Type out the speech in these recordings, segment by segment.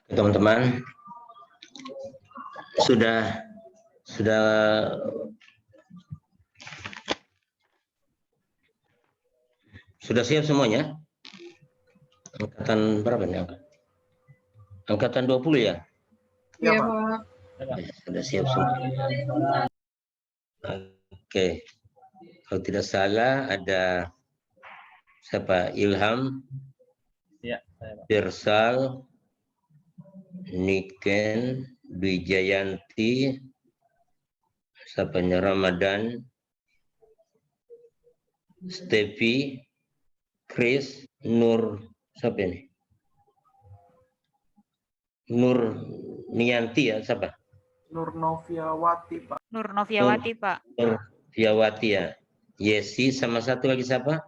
Teman-teman sudah siap semuanya? Angkatan berapa nih? Angkatan 20 ya? Iya, Pak. Sudah siap semua. Oke. Kalau tidak salah ada siapa? Ilham, ya, saya, Pak. Pirsal, Niken, Wijayanti, siapanya Ramadan, Stevi, Chris, Nur, siapa ini? Nur Nianti ya, siapa? Nur Noviawati, Pak. Nur Noviawati, Pak. Nur Noviawati ya. Yesi sama satu lagi siapa?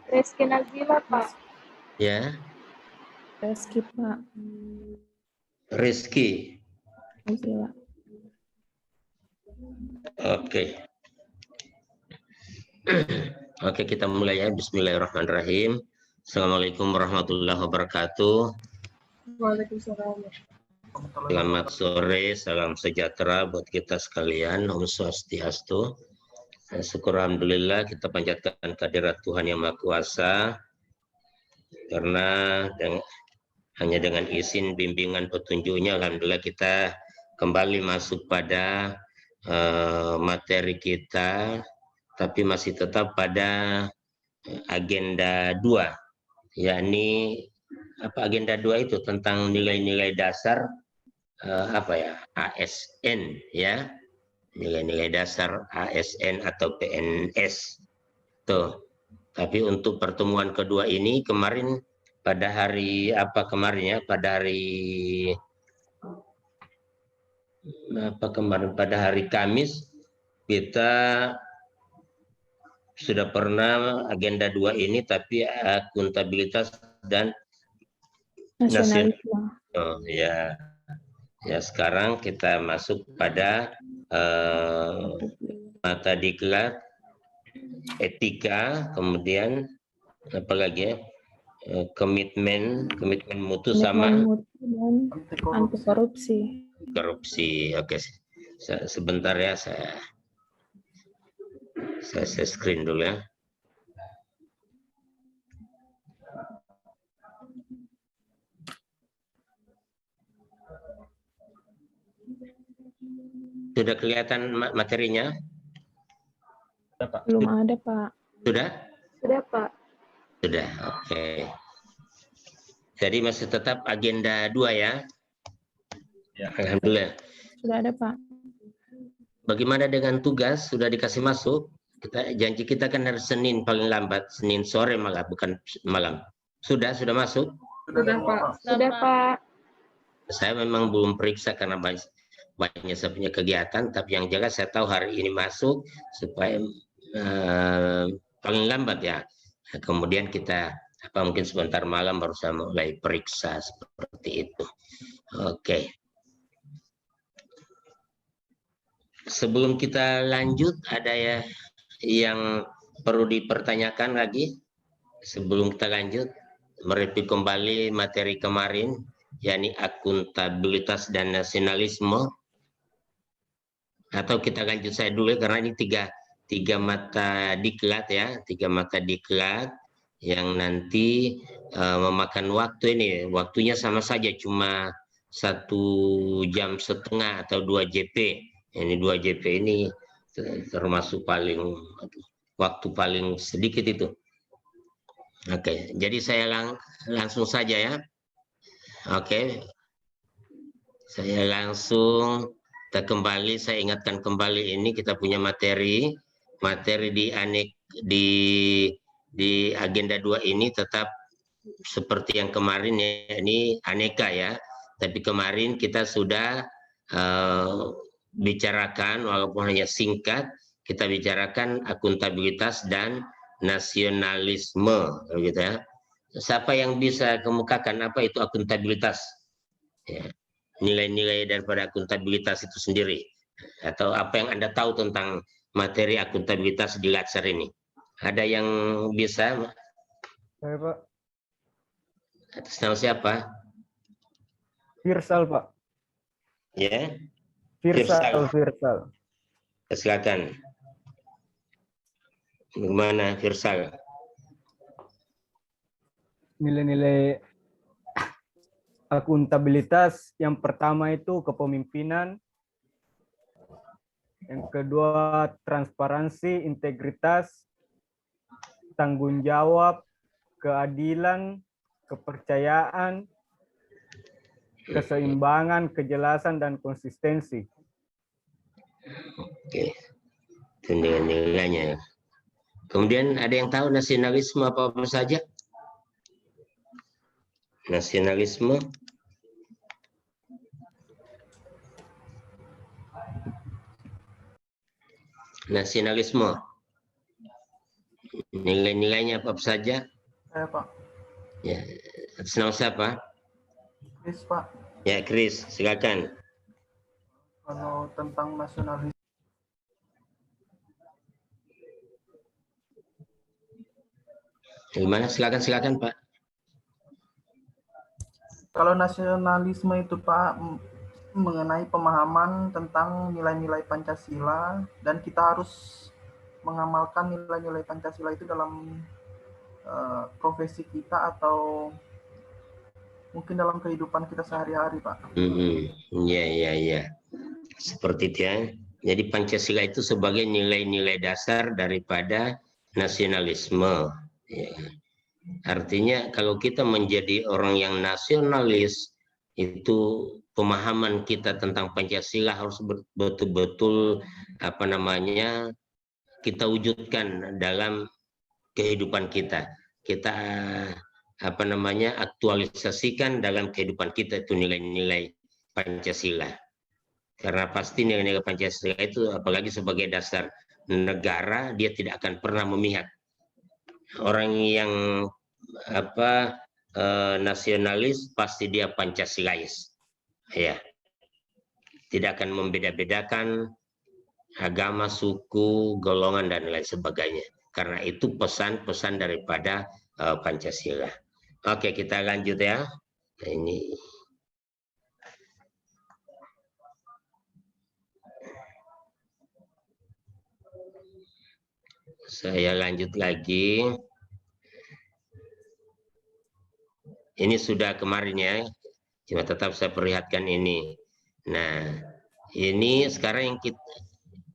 Rizky Nazila, Pak. Ya, Rizky, Pak. Rizky. Nazila. Oke. Oke, kita mulai ya. Bismillahirrahmanirrahim. Assalamualaikum warahmatullahi wabarakatuh. Waalaikumsalam. Selamat sore, salam sejahtera buat kita sekalian. Om Swastiastu. Syukur alhamdulillah kita panjatkan kehadirat Tuhan Yang Maha Kuasa. Karena hanya dengan izin bimbingan petunjuknya alhamdulillah kita kembali masuk pada materi kita, tapi masih tetap pada agenda 2, yakni apa agenda 2 itu tentang nilai-nilai dasar ASN ya, nilai-nilai dasar ASN atau PNS tuh. Tapi untuk pertemuan kedua ini kemarin pada hari pada hari Kamis kita sudah pernah agenda 2 ini, tapi akuntabilitas dan Nasionalisme. Ya sekarang kita masuk pada mata diklat etika, kemudian apa lagi ya, komitmen mutu sama dan anti korupsi. Oke, sebentar ya, saya screen dulu ya. Sudah kelihatan materinya? Belum ada, Pak. Sudah? Sudah, Pak. Sudah, oke. Jadi masih tetap agenda 2 ya? Ya. Alhamdulillah. Sudah ada, Pak. Bagaimana dengan tugas? Sudah dikasih masuk? Janji kita kan hari Senin paling lambat, Senin sore malah, bukan malam. Sudah masuk? Sudah, Pak. Sudah, Pak. Saya memang belum periksa karena banyak saya punya kegiatan, tapi yang jelas saya tahu hari ini masuk supaya paling lambat ya. Nah, kemudian kita mungkin sebentar malam baru saya mulai periksa seperti itu. Oke. Sebelum kita lanjut, ada ya yang perlu dipertanyakan lagi sebelum kita lanjut, mereview kembali materi kemarin, yakni akuntabilitas dan nasionalisme. Atau kita lanjut saya dulu karena ini tiga mata diklat ya, 3 mata diklat yang nanti memakan waktu ini. Waktunya sama saja, cuma 1,5 jam atau 2 JP. Ini 2 JP ini termasuk waktu paling sedikit itu. Oke, jadi saya langsung saja ya. Oke, saya langsung saya ingatkan kembali, ini kita punya materi di agenda 2 ini tetap seperti yang kemarin ya, ini aneka ya. Tapi kemarin kita sudah bicarakan, walaupun hanya singkat, kita bicarakan akuntabilitas dan nasionalisme, gitu ya. Siapa yang bisa kemukakan apa itu akuntabilitas? Ya. Nilai-nilai daripada akuntabilitas itu sendiri, atau apa yang Anda tahu tentang materi akuntabilitas di Latsar ini? Ada yang bisa? Saya, Pak. Atas nama siapa? Firsal, Pak. Ya, Firsal. silakan. Bagaimana Firsal? Nilai-nilai akuntabilitas yang pertama itu kepemimpinan, yang kedua transparansi, integritas, tanggung jawab, keadilan, kepercayaan, keseimbangan, kejelasan, dan konsistensi. Oke, itu nilai-nilainya. Kemudian ada yang tahu nasionalisme apa saja? Nasionalisme. Nasionalisme. Nilai-nilainya apa saja? Saya Pak. Ya, atas nama siapa? Chris Pak. Ya, Chris, silakan. Kalau tentang nasionalisme. Gimana? Silakan Pak. Kalau nasionalisme itu Pak mengenai pemahaman tentang nilai-nilai Pancasila, dan kita harus mengamalkan nilai-nilai Pancasila itu dalam profesi kita atau mungkin dalam kehidupan kita sehari-hari, Pak. Iya. Seperti itu ya. Jadi Pancasila itu sebagai nilai-nilai dasar daripada nasionalisme. Ya. Artinya kalau kita menjadi orang yang nasionalis, itu pemahaman kita tentang Pancasila harus betul-betul kita wujudkan dalam kehidupan kita. Kita aktualisasikan dalam kehidupan kita itu nilai-nilai Pancasila. Karena pasti nilai-nilai Pancasila itu apalagi sebagai dasar negara, dia tidak akan pernah memihak. Orang yang nasionalis pasti dia Pancasilais. Ya. Tidak akan membeda-bedakan agama, suku, golongan dan lain sebagainya. Karena itu pesan-pesan daripada Pancasila. Oke, kita lanjut ya. Nah, ini saya lanjut lagi. Ini sudah kemarin ya, cuma tetap saya perlihatkan ini. Nah, ini sekarang yang kita,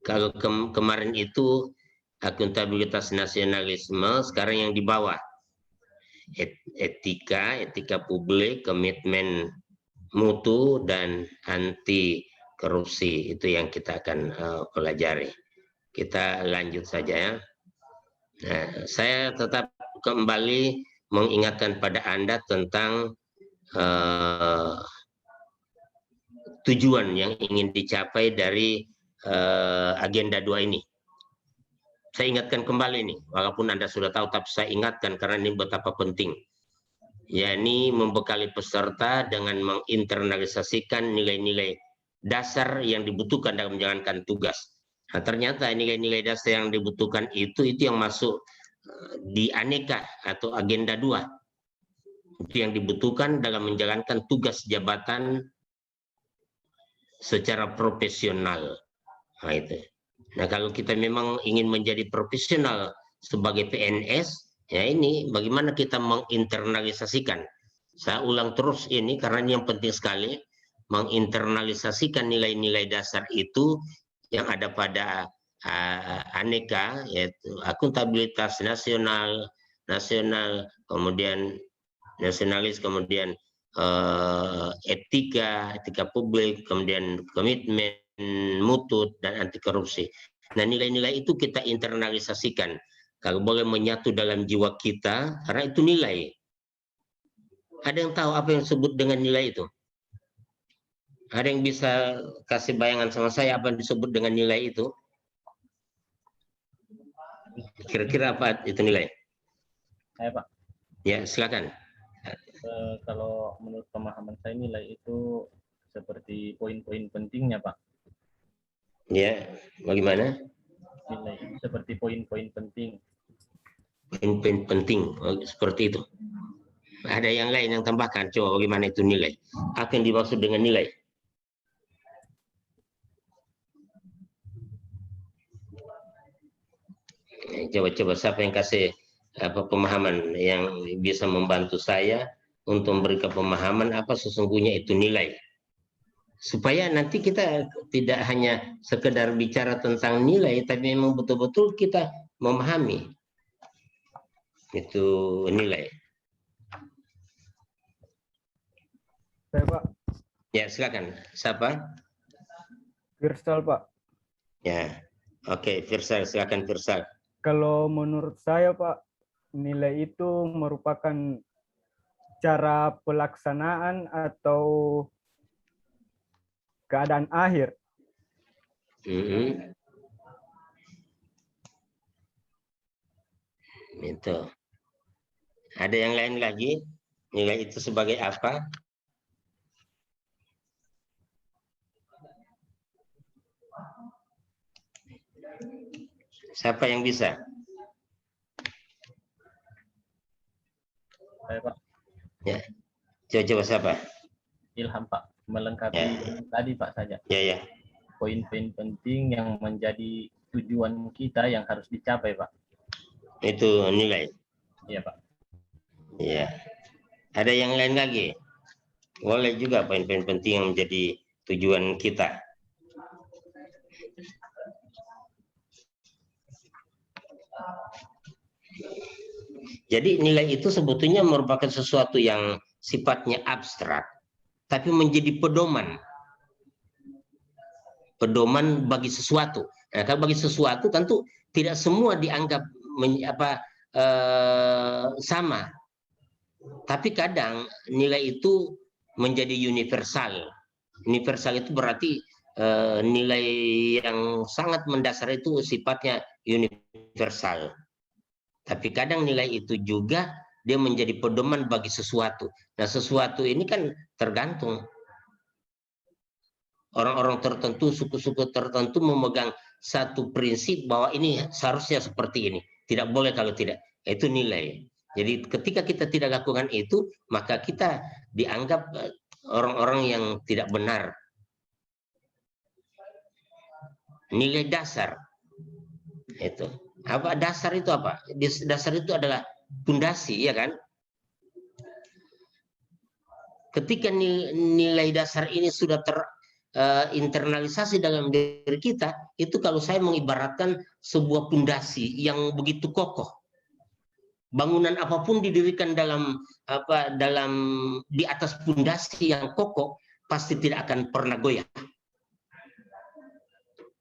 kalau kemarin itu akuntabilitas nasionalisme, sekarang yang di bawah etika publik, komitmen mutu, dan anti korupsi. Itu yang kita akan pelajari. Kita lanjut saja ya. Nah, saya tetap kembali mengingatkan pada Anda tentang tujuan yang ingin dicapai dari agenda 2 ini. Saya ingatkan kembali nih, walaupun Anda sudah tahu, tapi saya ingatkan karena ini betapa penting. Yakni membekali peserta dengan menginternalisasikan nilai-nilai dasar yang dibutuhkan dalam menjalankan tugas. Nah, ternyata nilai-nilai dasar yang dibutuhkan itu yang masuk di aneka atau agenda 2. Itu yang dibutuhkan dalam menjalankan tugas jabatan secara profesional. Nah, itu. Nah, kalau kita memang ingin menjadi profesional sebagai PNS, ya ini bagaimana kita menginternalisasikan. Saya ulang terus ini karena ini yang penting sekali, menginternalisasikan nilai-nilai dasar itu yang ada pada aneka, yaitu akuntabilitas nasional, kemudian nasionalis, kemudian etika publik, kemudian komitmen mutu, dan anti korupsi. Nah, nilai-nilai itu kita internalisasikan. Kalau boleh menyatu dalam jiwa kita, karena itu nilai. Ada yang tahu apa yang disebut dengan nilai itu? Ada yang bisa kasih bayangan sama saya apa yang disebut dengan nilai itu? Kira-kira apa itu nilai? Saya Pak. Ya, silakan. Kalau menurut pemahaman saya nilai itu seperti poin-poin pentingnya Pak. Ya, bagaimana? Nilai itu seperti poin-poin penting. Poin-poin penting, seperti itu. Ada yang lain yang tambahkan? Coba bagaimana itu nilai? Apa yang dimaksud dengan nilai? Coba siapa yang kasih pemahaman yang bisa membantu saya untuk memberikan pemahaman apa sesungguhnya itu nilai. Supaya nanti kita tidak hanya sekedar bicara tentang nilai, tapi memang betul-betul kita memahami itu nilai. Saya, Pak. Ya, silakan. Siapa? Firsal, Pak. Ya, oke, Firsal, silakan Firsal. Kalau menurut saya, Pak, nilai itu merupakan cara pelaksanaan atau keadaan akhir. Itu. Ada yang lain lagi? Nilai itu sebagai apa? Siapa yang bisa? Saya, Pak. Ya. Coba siapa? Ilham, Pak. Melengkapi tadi, Pak, saja. Ya. Poin-poin penting yang menjadi tujuan kita yang harus dicapai, Pak. Itu nilai. Iya, Pak. Ya. Ada yang lain lagi? Boleh juga poin-poin penting yang menjadi tujuan kita. Jadi nilai itu sebetulnya merupakan sesuatu yang sifatnya abstrak, tapi menjadi pedoman. Pedoman bagi sesuatu. Nah, kalau bagi sesuatu tentu tidak semua dianggap sama. Tapi kadang nilai itu menjadi universal. Universal itu berarti nilai yang sangat mendasar itu sifatnya universal. Tapi kadang nilai itu juga dia menjadi pedoman bagi sesuatu. Nah, sesuatu ini kan tergantung. Orang-orang tertentu, suku-suku tertentu memegang satu prinsip bahwa ini seharusnya seperti ini. Tidak boleh kalau tidak. Itu nilai. Jadi ketika kita tidak lakukan itu, maka kita dianggap orang-orang yang tidak benar. Nilai dasar. Itu. Apa dasar itu apa? Dasar itu adalah pondasi, ya kan? Ketika nilai dasar ini sudah terinternalisasi dalam diri kita, itu kalau saya mengibaratkan sebuah pondasi yang begitu kokoh. Bangunan apapun didirikan di atas pondasi yang kokoh, pasti tidak akan pernah goyah.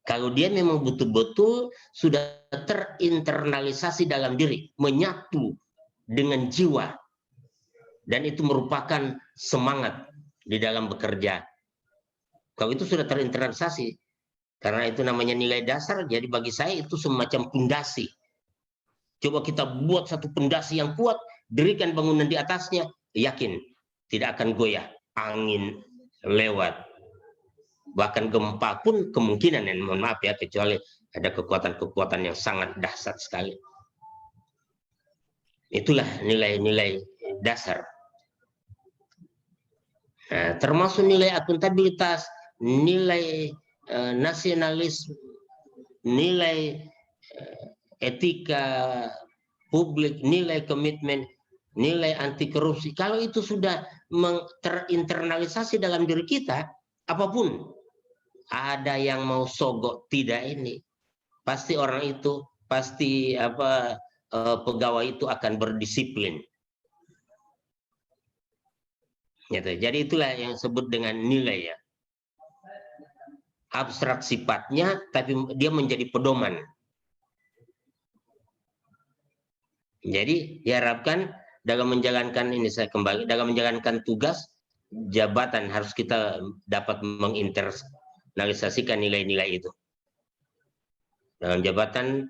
Kalau dia memang betul-betul sudah terinternalisasi dalam diri, menyatu dengan jiwa, dan itu merupakan semangat di dalam bekerja. Kalau itu sudah terinternalisasi, karena itu namanya nilai dasar, jadi bagi saya itu semacam pondasi. Coba kita buat satu pondasi yang kuat, dirikan bangunan di atasnya, yakin tidak akan goyah, angin lewat. Bahkan gempa pun kemungkinan, dan mohon maaf ya, kecuali ada kekuatan-kekuatan yang sangat dahsyat sekali. Itulah nilai-nilai dasar. Nah, termasuk nilai akuntabilitas, nilai nasionalisme, nilai etika publik, nilai komitmen, nilai anti korupsi. Kalau itu sudah terinternalisasi dalam diri kita, apapun, ada yang mau sogok tidak ini, pasti orang itu, pasti pegawai itu akan berdisiplin. Gitu. Jadi itulah yang disebut dengan nilai, ya. Abstrak sifatnya, tapi dia menjadi pedoman. Jadi diharapkan dalam menjalankan ini, saya kembali, dalam menjalankan tugas jabatan harus kita dapat menginternalisasikan nilai-nilai itu. Dalam jabatan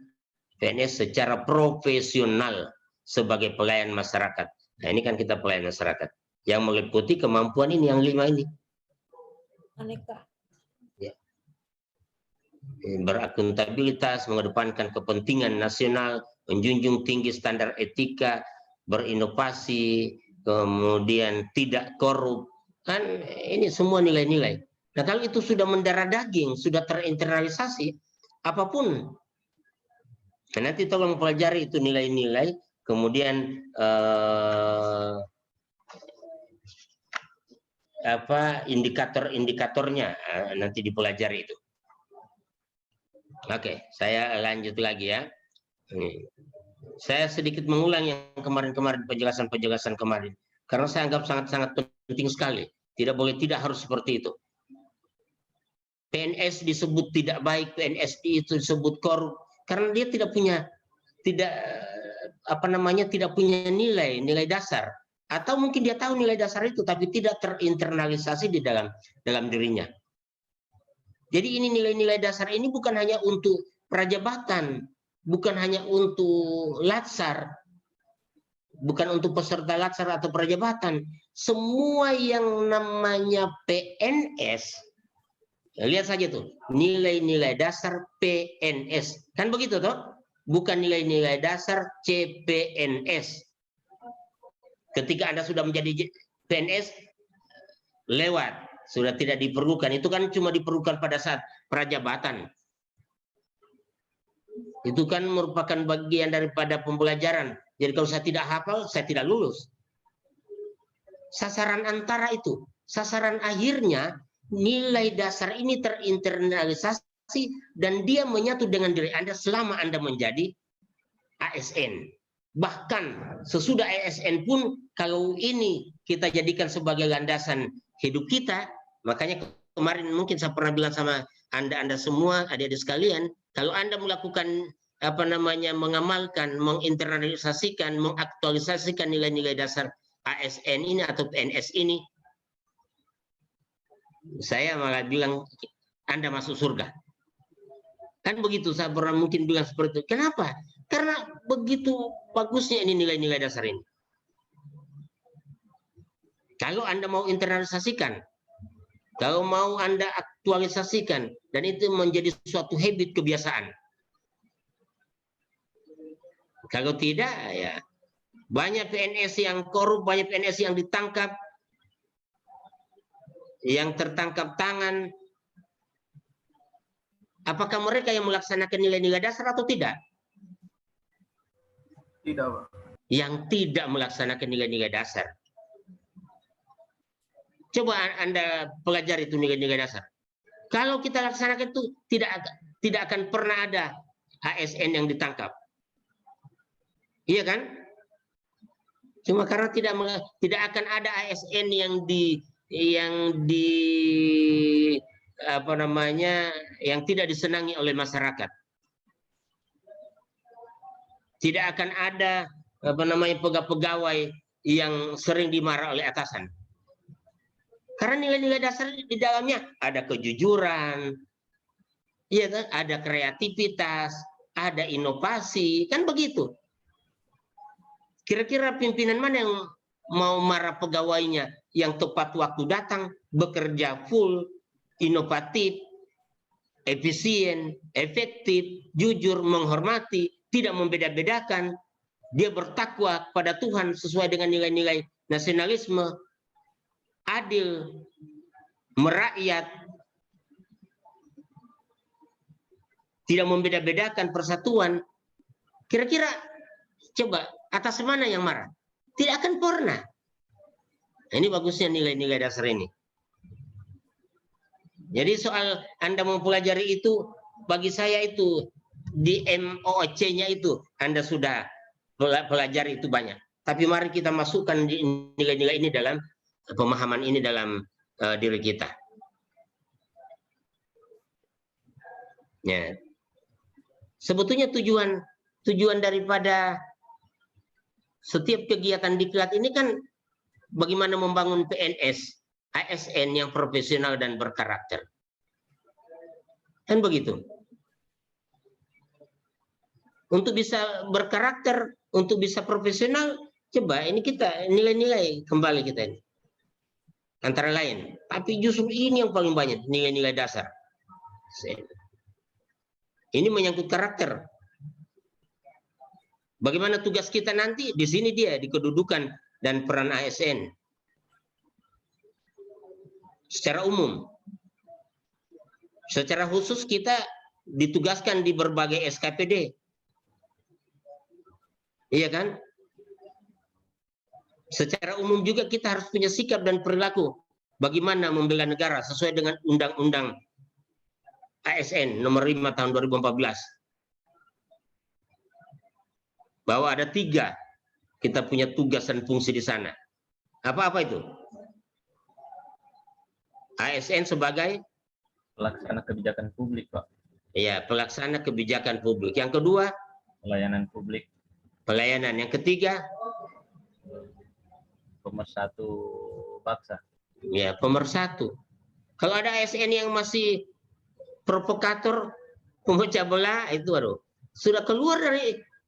PNS secara profesional sebagai pelayan masyarakat. Nah, ini kan kita pelayan masyarakat. Yang meliputi kemampuan ini, yang 5 ini. Aneka. Ya. Berakuntabilitas, mengedepankan kepentingan nasional, menjunjung tinggi standar etika, berinovasi, kemudian tidak korup, kan ini semua nilai-nilai. Nah kalau itu sudah mendarah daging, sudah terinternalisasi, apapun, nah, nanti tolong pelajari itu nilai-nilai, kemudian indikator-indikatornya nanti dipelajari itu. Oke, saya lanjut lagi ya. Saya sedikit mengulang yang kemarin-kemarin, penjelasan-penjelasan kemarin, karena saya anggap sangat-sangat penting sekali. Tidak boleh, tidak harus seperti itu. PNS disebut tidak baik, PNS itu disebut korup, karena dia tidak punya, tidak punya nilai dasar, atau mungkin dia tahu nilai dasar itu, tapi tidak terinternalisasi di dalam dirinya. Jadi ini nilai-nilai dasar ini bukan hanya untuk prajabatan, bukan hanya untuk latsar, bukan untuk peserta latsar atau prajabatan. Semua yang namanya PNS, ya, lihat saja tuh, nilai-nilai dasar PNS. Kan begitu toh? Bukan nilai-nilai dasar CPNS. Ketika Anda sudah menjadi PNS, lewat. Sudah tidak diperlukan. Itu kan cuma diperlukan pada saat prajabatan. Itu kan merupakan bagian daripada pembelajaran. Jadi kalau saya tidak hafal, saya tidak lulus. Sasaran antara itu. Sasaran akhirnya, nilai dasar ini terinternalisasi dan dia menyatu dengan diri Anda selama Anda menjadi ASN. Bahkan sesudah ASN pun, kalau ini kita jadikan sebagai landasan hidup kita, makanya kemarin mungkin saya pernah bilang sama Anda semua, adik-adik sekalian, kalau Anda melakukan mengamalkan, menginternalisasikan, mengaktualisasikan nilai-nilai dasar ASN ini atau PNS ini, saya malah bilang Anda masuk surga. Kan begitu, saya pernah mungkin bilang seperti itu. Kenapa? Karena begitu bagusnya ini nilai-nilai dasar ini. Kalau Anda mau internalisasikan, kalau mau Anda aktualisasikan, dan itu menjadi suatu habit, kebiasaan. Kalau tidak, ya banyak PNS yang korup, banyak PNS yang ditangkap, yang tertangkap tangan. Apakah mereka yang melaksanakan nilai-nilai dasar atau tidak? Tidak, Pak. Yang tidak melaksanakan nilai-nilai dasar. Coba Anda pelajari itu nilai-nilai dasar. Kalau kita laksanakan itu, tidak akan pernah ada ASN yang ditangkap. Iya kan? Cuma karena tidak akan ada ASN yang tidak disenangi oleh masyarakat. Tidak akan ada pegawai yang sering dimarah oleh atasan. Karena nilai-nilai dasar di dalamnya ada kejujuran, iya kan? Ada kreativitas, ada inovasi, kan begitu. Kira-kira pimpinan mana yang mau marah pegawainya yang tepat waktu datang, bekerja full, inovatif, efisien, efektif, jujur, menghormati, tidak membeda-bedakan, dia bertakwa kepada Tuhan sesuai dengan nilai-nilai nasionalisme, adil, merakyat, tidak membeda-bedakan, persatuan. Kira-kira coba atas mana yang marah? Tidak akan pernah. Nah, ini bagusnya nilai-nilai dasar ini. Jadi soal Anda mempelajari itu, bagi saya itu di MOOC-nya itu Anda sudah pelajari itu banyak. Tapi mari kita masukkan nilai-nilai ini dalam pemahaman ini dalam diri kita. Ya. Sebetulnya tujuan daripada setiap kegiatan diklat ini kan bagaimana membangun PNS, ASN yang profesional dan berkarakter. Kan begitu. Untuk bisa berkarakter, untuk bisa profesional, coba ini kita nilai-nilai kembali kita ini. Antara lain. Tapi justru ini yang paling banyak, nilai-nilai dasar. Ini menyangkut karakter. Bagaimana tugas kita nanti? Di sini dia, di kedudukan dan peran ASN secara umum. Secara khusus kita ditugaskan di berbagai SKPD. Iya kan? Secara umum juga kita harus punya sikap dan perilaku bagaimana membela negara sesuai dengan Undang-Undang ASN nomor 5 tahun 2014. Bahwa ada 3 kita punya tugas dan fungsi di sana. Apa-apa itu? ASN sebagai Pelaksana kebijakan publik, Pak. ya, pelaksana kebijakan publik. Yang kedua, Pelayanan publik. pelayanan. Yang ketiga, Pemersatu bangsa. ya, pemersatu. Kalau ada ASN yang masih provokator, pemecah belah, itu aduh, sudah keluar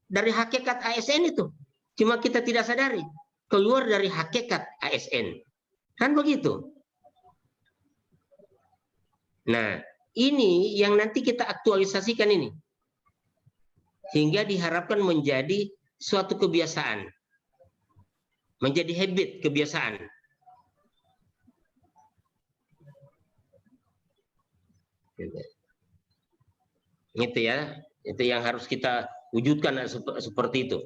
dari hakikat ASN itu. Cuma kita tidak sadari, keluar dari hakikat ASN. Kan begitu. Nah, ini yang nanti kita aktualisasikan ini. Hingga diharapkan menjadi suatu kebiasaan. Menjadi habit, kebiasaan. Itu ya, itu yang harus kita wujudkan seperti itu.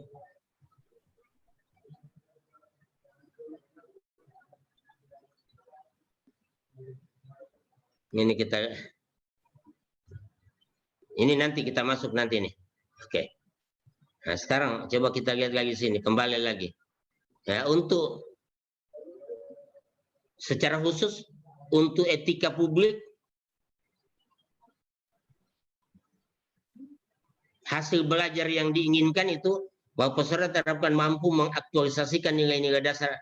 Ini nanti kita masuk nanti nih. Oke. Nah, sekarang coba kita lihat lagi sini, kembali lagi. Ya, untuk secara khusus untuk etika publik, hasil belajar yang diinginkan itu bahwa peserta diharapkan mampu mengaktualisasikan nilai-nilai dasar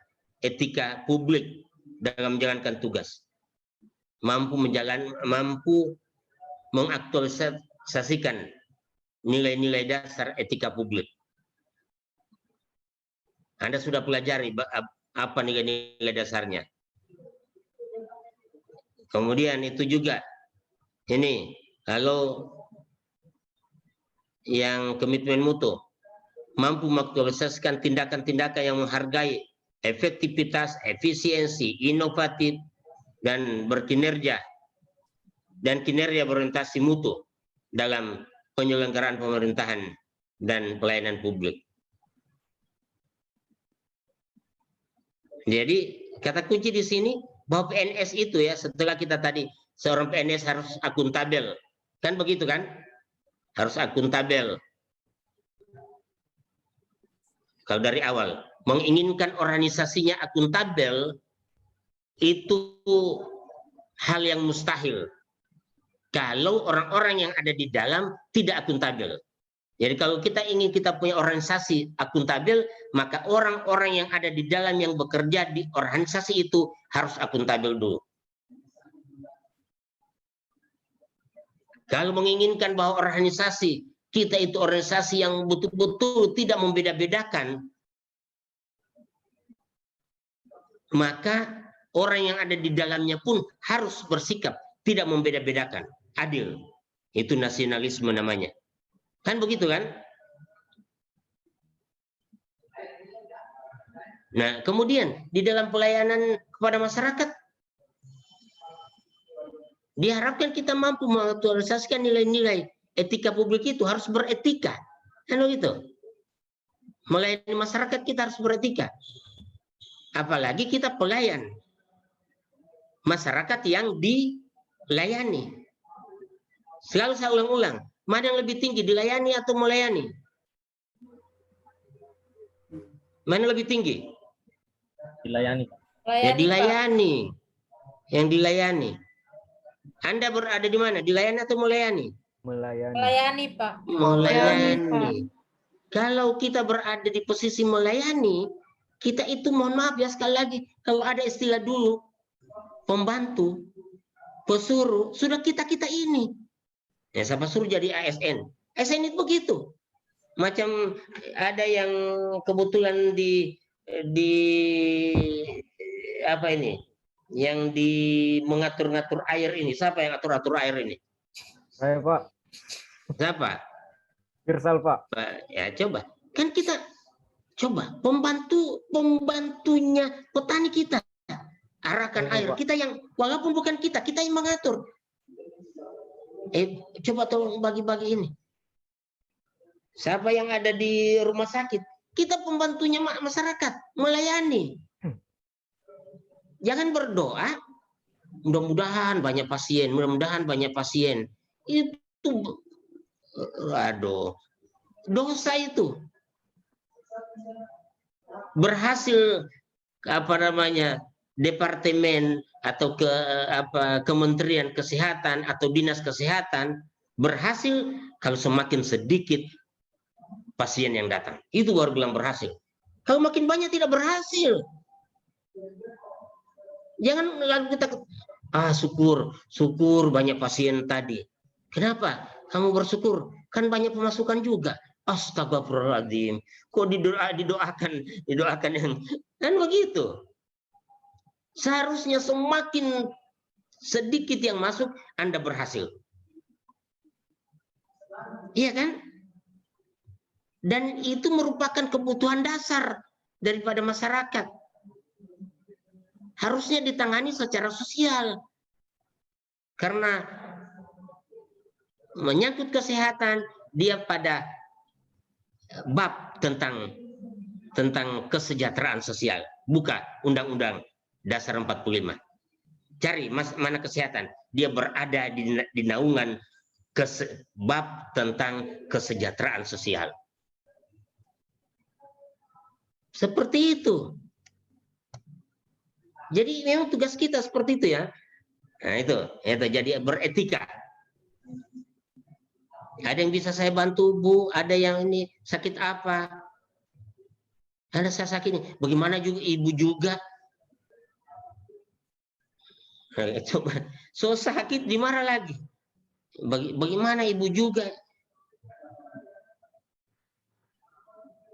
etika publik dalam menjalankan tugas. Mampu mengaktualisasikan nilai-nilai dasar etika publik. Anda sudah pelajari apa nilai-nilai dasarnya. Kemudian itu juga ini kalau yang komitmen mutu, mampu mengaktualisasikan tindakan-tindakan yang menghargai efektivitas, efisiensi, inovatif, dan berkinerja dan kinerja berorientasi mutu dalam penyelenggaraan pemerintahan dan pelayanan publik. Jadi kata kunci di sini bahwa PNS itu ya, setelah kita tadi seorang PNS harus akuntabel, kan begitu kan? Harus akuntabel. Kalau dari awal menginginkan organisasinya akuntabel itu hal yang mustahil kalau orang-orang yang ada di dalam tidak akuntabel. Jadi kalau kita ingin kita punya organisasi akuntabel, maka orang-orang yang ada di dalam yang bekerja di organisasi itu harus akuntabel dulu. Kalau menginginkan bahwa organisasi kita itu organisasi yang betul-betul tidak membeda-bedakan, maka orang yang ada di dalamnya pun harus bersikap tidak membeda-bedakan, adil. Itu nasionalisme namanya. Kan begitu kan? Nah, kemudian di dalam pelayanan kepada masyarakat diharapkan kita mampu mengaktualisasikan nilai-nilai etika publik itu harus beretika. Kan begitu? Melayani masyarakat kita harus beretika. Apalagi kita pelayan masyarakat yang dilayani. Selalu saya ulang-ulang, mana yang lebih tinggi, dilayani atau melayani? Mana lebih tinggi? Dilayani. Ya dilayani. Yang dilayani. Anda berada di mana? Dilayani atau melayani? Melayani. Melayani, Pak. Melayani. Kalau kita berada di posisi melayani, kita itu mohon maaf ya sekali lagi, kalau ada istilah dulu, pembantu, pesuruh, sudah kita ini. Ya, siapa suruh jadi ASN? ASN itu begitu. Macam ada yang kebetulan di apa ini? Yang di mengatur-ngatur air ini. Siapa yang atur-atur air ini? Saya, Pak. Siapa? Pirsal, Pak. Ya coba. Kan kita Coba pembantunya petani kita. Arahkan air. Kita yang, walaupun bukan kita yang mengatur. Coba tolong bagi-bagi ini. Siapa yang ada di rumah sakit? Kita pembantunya masyarakat, melayani. Jangan berdoa, mudah-mudahan banyak pasien, Itu, aduh, dosa itu. Berhasil departemen atau Kementerian Kesehatan atau Dinas Kesehatan berhasil kalau semakin sedikit pasien yang datang. Itu baru bilang berhasil. Kalau makin banyak tidak berhasil. Jangan lalu kita syukur banyak pasien tadi. Kenapa? Kamu bersyukur? Kan banyak pemasukan juga. Astagfirullahaladzim. Kok didoakan yang kan begitu. Seharusnya semakin sedikit yang masuk, Anda berhasil. Iya kan? Dan itu merupakan kebutuhan dasar daripada masyarakat. Harusnya ditangani secara sosial. Karena menyangkut kesehatan, dia pada bab tentang kesejahteraan sosial. Buka Undang-Undang Dasar 45. Cari mana kesehatan. Dia berada di naungan bab tentang kesejahteraan sosial. Seperti itu. Jadi memang tugas kita seperti itu ya. Nah itu jadi beretika. Ada yang bisa saya bantu, Bu, ada yang ini sakit apa? Ada saya sakit ini. Bagaimana juga ibu juga? Nah, coba, so sakit dimarah lagi. Bagaimana ibu juga?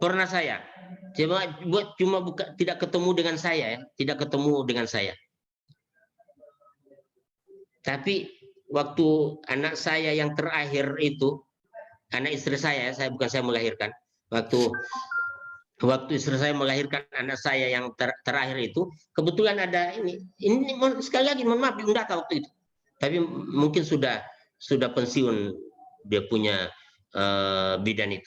Pernah saya, tidak ketemu dengan saya ya, tidak ketemu dengan saya. Tapi waktu anak saya yang terakhir itu, anak istri saya bukan saya melahirkan. Waktu istri saya melahirkan anak saya yang terakhir itu, kebetulan ada ini sekali lagi mohon maaf diundata waktu itu. Tapi mungkin sudah pensiun dia punya bidan itu.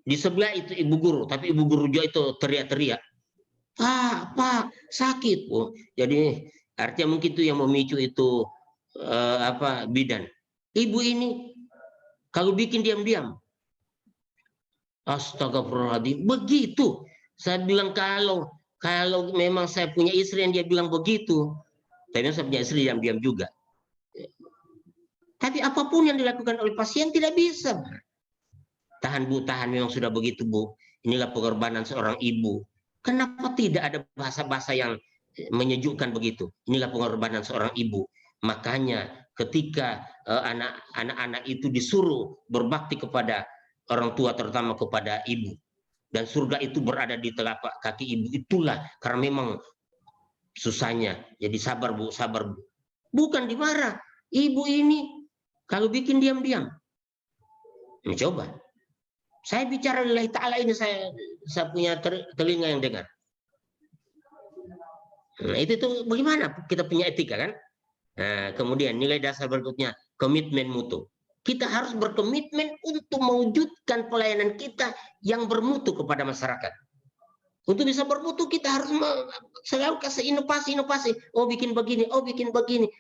Di sebelah itu ibu guru, tapi ibu guru juga itu teriak-teriak. Pak, sakit. Oh, jadi artinya mungkin itu yang memicu itu bidan. Ibu ini kalau bikin diam-diam. Astagfirullahaladzim. Begitu. Saya bilang kalau memang saya punya istri yang dia bilang begitu. Tapi saya punya istri diam-diam juga. Tapi apapun yang dilakukan oleh pasien tidak bisa. Tahan Bu, tahan, memang sudah begitu Bu. Inilah pengorbanan seorang ibu. Kenapa tidak ada bahasa-bahasa yang menyejukkan begitu? Inilah pengorbanan seorang ibu. Makanya ketika anak-anak itu disuruh berbakti kepada orang tua, terutama kepada ibu, dan surga itu berada di telapak kaki ibu, itulah karena memang susahnya. Jadi sabar Bu, sabar Bu. Bukan dimarah. Ibu ini kalau bikin diam-diam. Mencoba. Saya bicara lillahi ta'ala ini, saya punya telinga yang dengar. Nah, itu bagaimana kita punya etika kan? Nah, kemudian nilai dasar berikutnya, komitmen mutu. Kita harus berkomitmen untuk mewujudkan pelayanan kita yang bermutu kepada masyarakat. Untuk bisa bermutu kita harus selalu kasih inovasi. Oh bikin begini, oh bikin begini.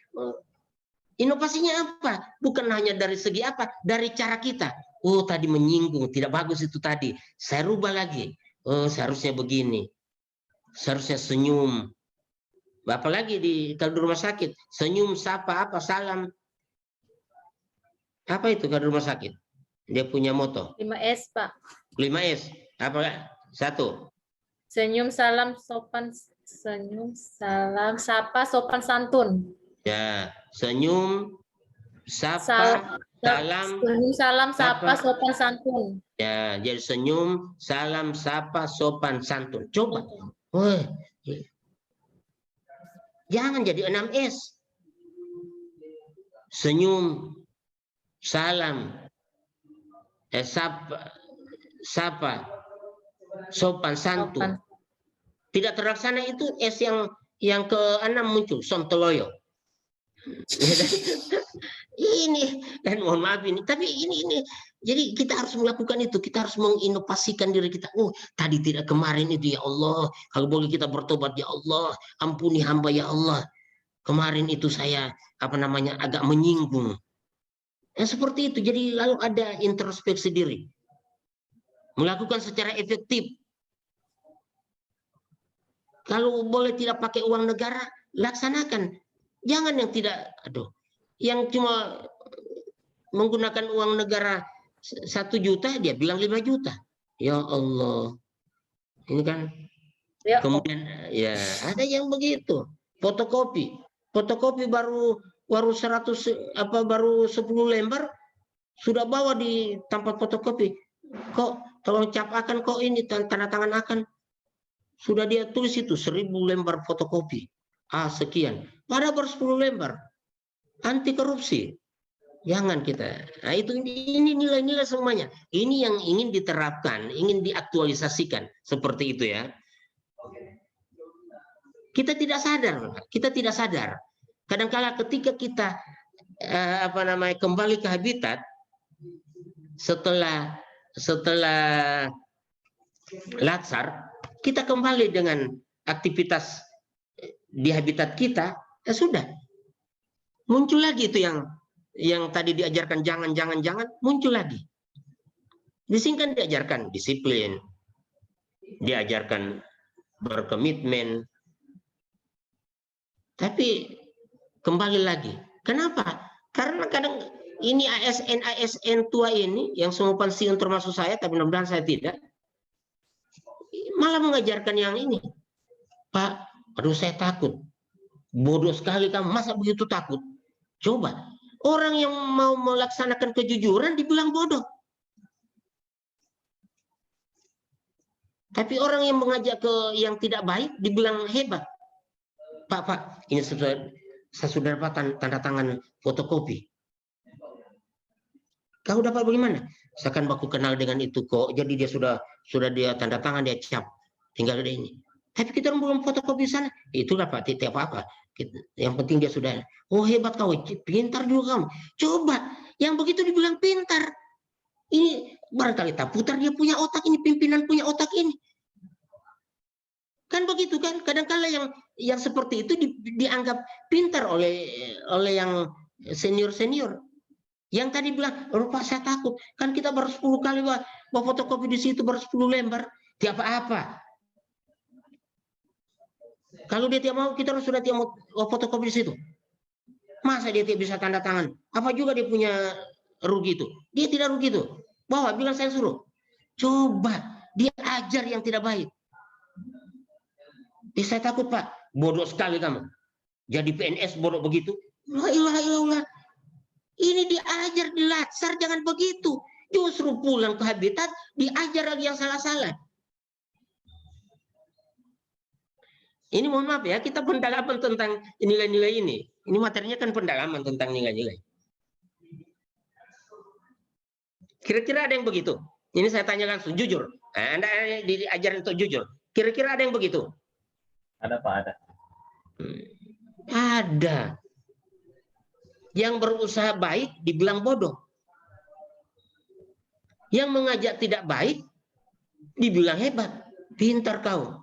Inovasinya apa? Bukan hanya dari segi apa, dari cara kita. Oh tadi menyinggung, tidak bagus itu tadi. Saya rubah lagi. Oh seharusnya begini. Seharusnya senyum. Apalagi kalau di rumah sakit, senyum, sapa, apa, salam. Apa itu kalau di rumah sakit? Dia punya moto. 5S, Pak. 5S. Apa? 1. Senyum, salam, sapa, sopan santun. Ya, senyum, sapa, senyum, salam, sapa, sopan santun. Ya, jadi senyum, salam, sapa, sopan santun. Coba. Wah. Jangan jadi 6S. Senyum, salam, sapa, sopan santun. Tidak terlaksana itu S yang ke-6 muncul, Sontoloyo. Ini dan mohon maaf ini, tapi ini jadi kita harus melakukan itu, kita harus menginovasikan diri kita. Oh, tadi tidak kemarin itu ya Allah, kalau boleh kita bertobat ya Allah, ampuni hamba ya Allah. Kemarin itu saya agak menyinggung. Seperti itu. Jadi lalu ada introspeksi diri. Melakukan secara efektif. Kalau boleh tidak pakai uang negara, laksanakan. Jangan yang tidak, yang cuma menggunakan uang negara 1 juta, dia bilang 5 juta. Ya Allah. Ini kan. Ya. Kemudian ya ada yang begitu. Fotokopi baru 100 baru 10 lembar sudah bawa di tempat fotokopi. Kok tolong cap akan, kok ini tanda tangan akan. Sudah dia tulis itu 1000 lembar fotokopi. Sekian. Padahal baru 10 lembar. Anti korupsi. Jangan kita. Nah, ini nilai-nilai semuanya. Ini yang ingin diterapkan, ingin diaktualisasikan seperti itu ya. Kita tidak sadar. Kadang-kala ketika kita kembali ke habitat setelah latsar, kita kembali dengan aktivitas di habitat kita, ya sudah. Muncul lagi itu yang tadi diajarkan jangan, muncul lagi. Di sini kan diajarkan disiplin, diajarkan berkomitmen, tapi kembali lagi. Kenapa? Karena kadang ini ASN tua ini yang semua pensiun termasuk saya, tapi mudah-mudahan saya tidak, malah mengajarkan yang ini. Pak, aduh saya takut. Bodoh sekali kamu, masa begitu takut? Coba, orang yang mau melaksanakan kejujuran dibilang bodoh. Tapi orang yang mengajak ke yang tidak baik dibilang hebat. Pak, ini saya sudah dapat tanda tangan fotokopi. Kau dapat bagaimana? Saya kan baku kenal dengan itu kok. Jadi dia sudah dia tanda tangan, dia cap. Tinggal ada ini. Tapi kita belum fotokopi sana. Itulah Pak, tidak apa-apa. Yang penting dia sudah. Oh hebat kau, pintar juga kamu. Coba, yang begitu dibilang pintar. Ini barangkali tak putar dia punya otak ini, pimpinan punya otak ini. Kan begitu kan? Kadang-kala yang seperti itu dianggap pintar oleh yang senior. Yang tadi bilang, Pak saya takut. Kan kita baru 10 kali bawa fotokopi di situ, baru 10 lembar. Tidak apa-apa. Kalau dia tidak mau, kita sudah tidak mau fotokopi di situ. Masa dia tidak bisa tanda tangan? Apa juga dia punya rugi itu? Dia tidak rugi itu. Bawa, bilang saya suruh. Coba, dia ajar yang tidak baik. Saya takut Pak. Bodoh sekali kamu. Jadi PNS bodoh begitu. La ilaha illallah. Ini diajar di latsar, jangan begitu. Justru pulang ke habitat, diajar lagi yang salah-salah. Ini mohon maaf ya, kita pendalaman tentang nilai-nilai ini. Ini materinya kan pendalaman tentang nilai-nilai. Kira-kira ada yang begitu? Ini saya tanya langsung, jujur. Anda diajarin untuk jujur. Kira-kira ada yang begitu? Ada Pak, ada. Ada. Yang berusaha baik dibilang bodoh. Yang mengajak tidak baik dibilang hebat, pintar kau.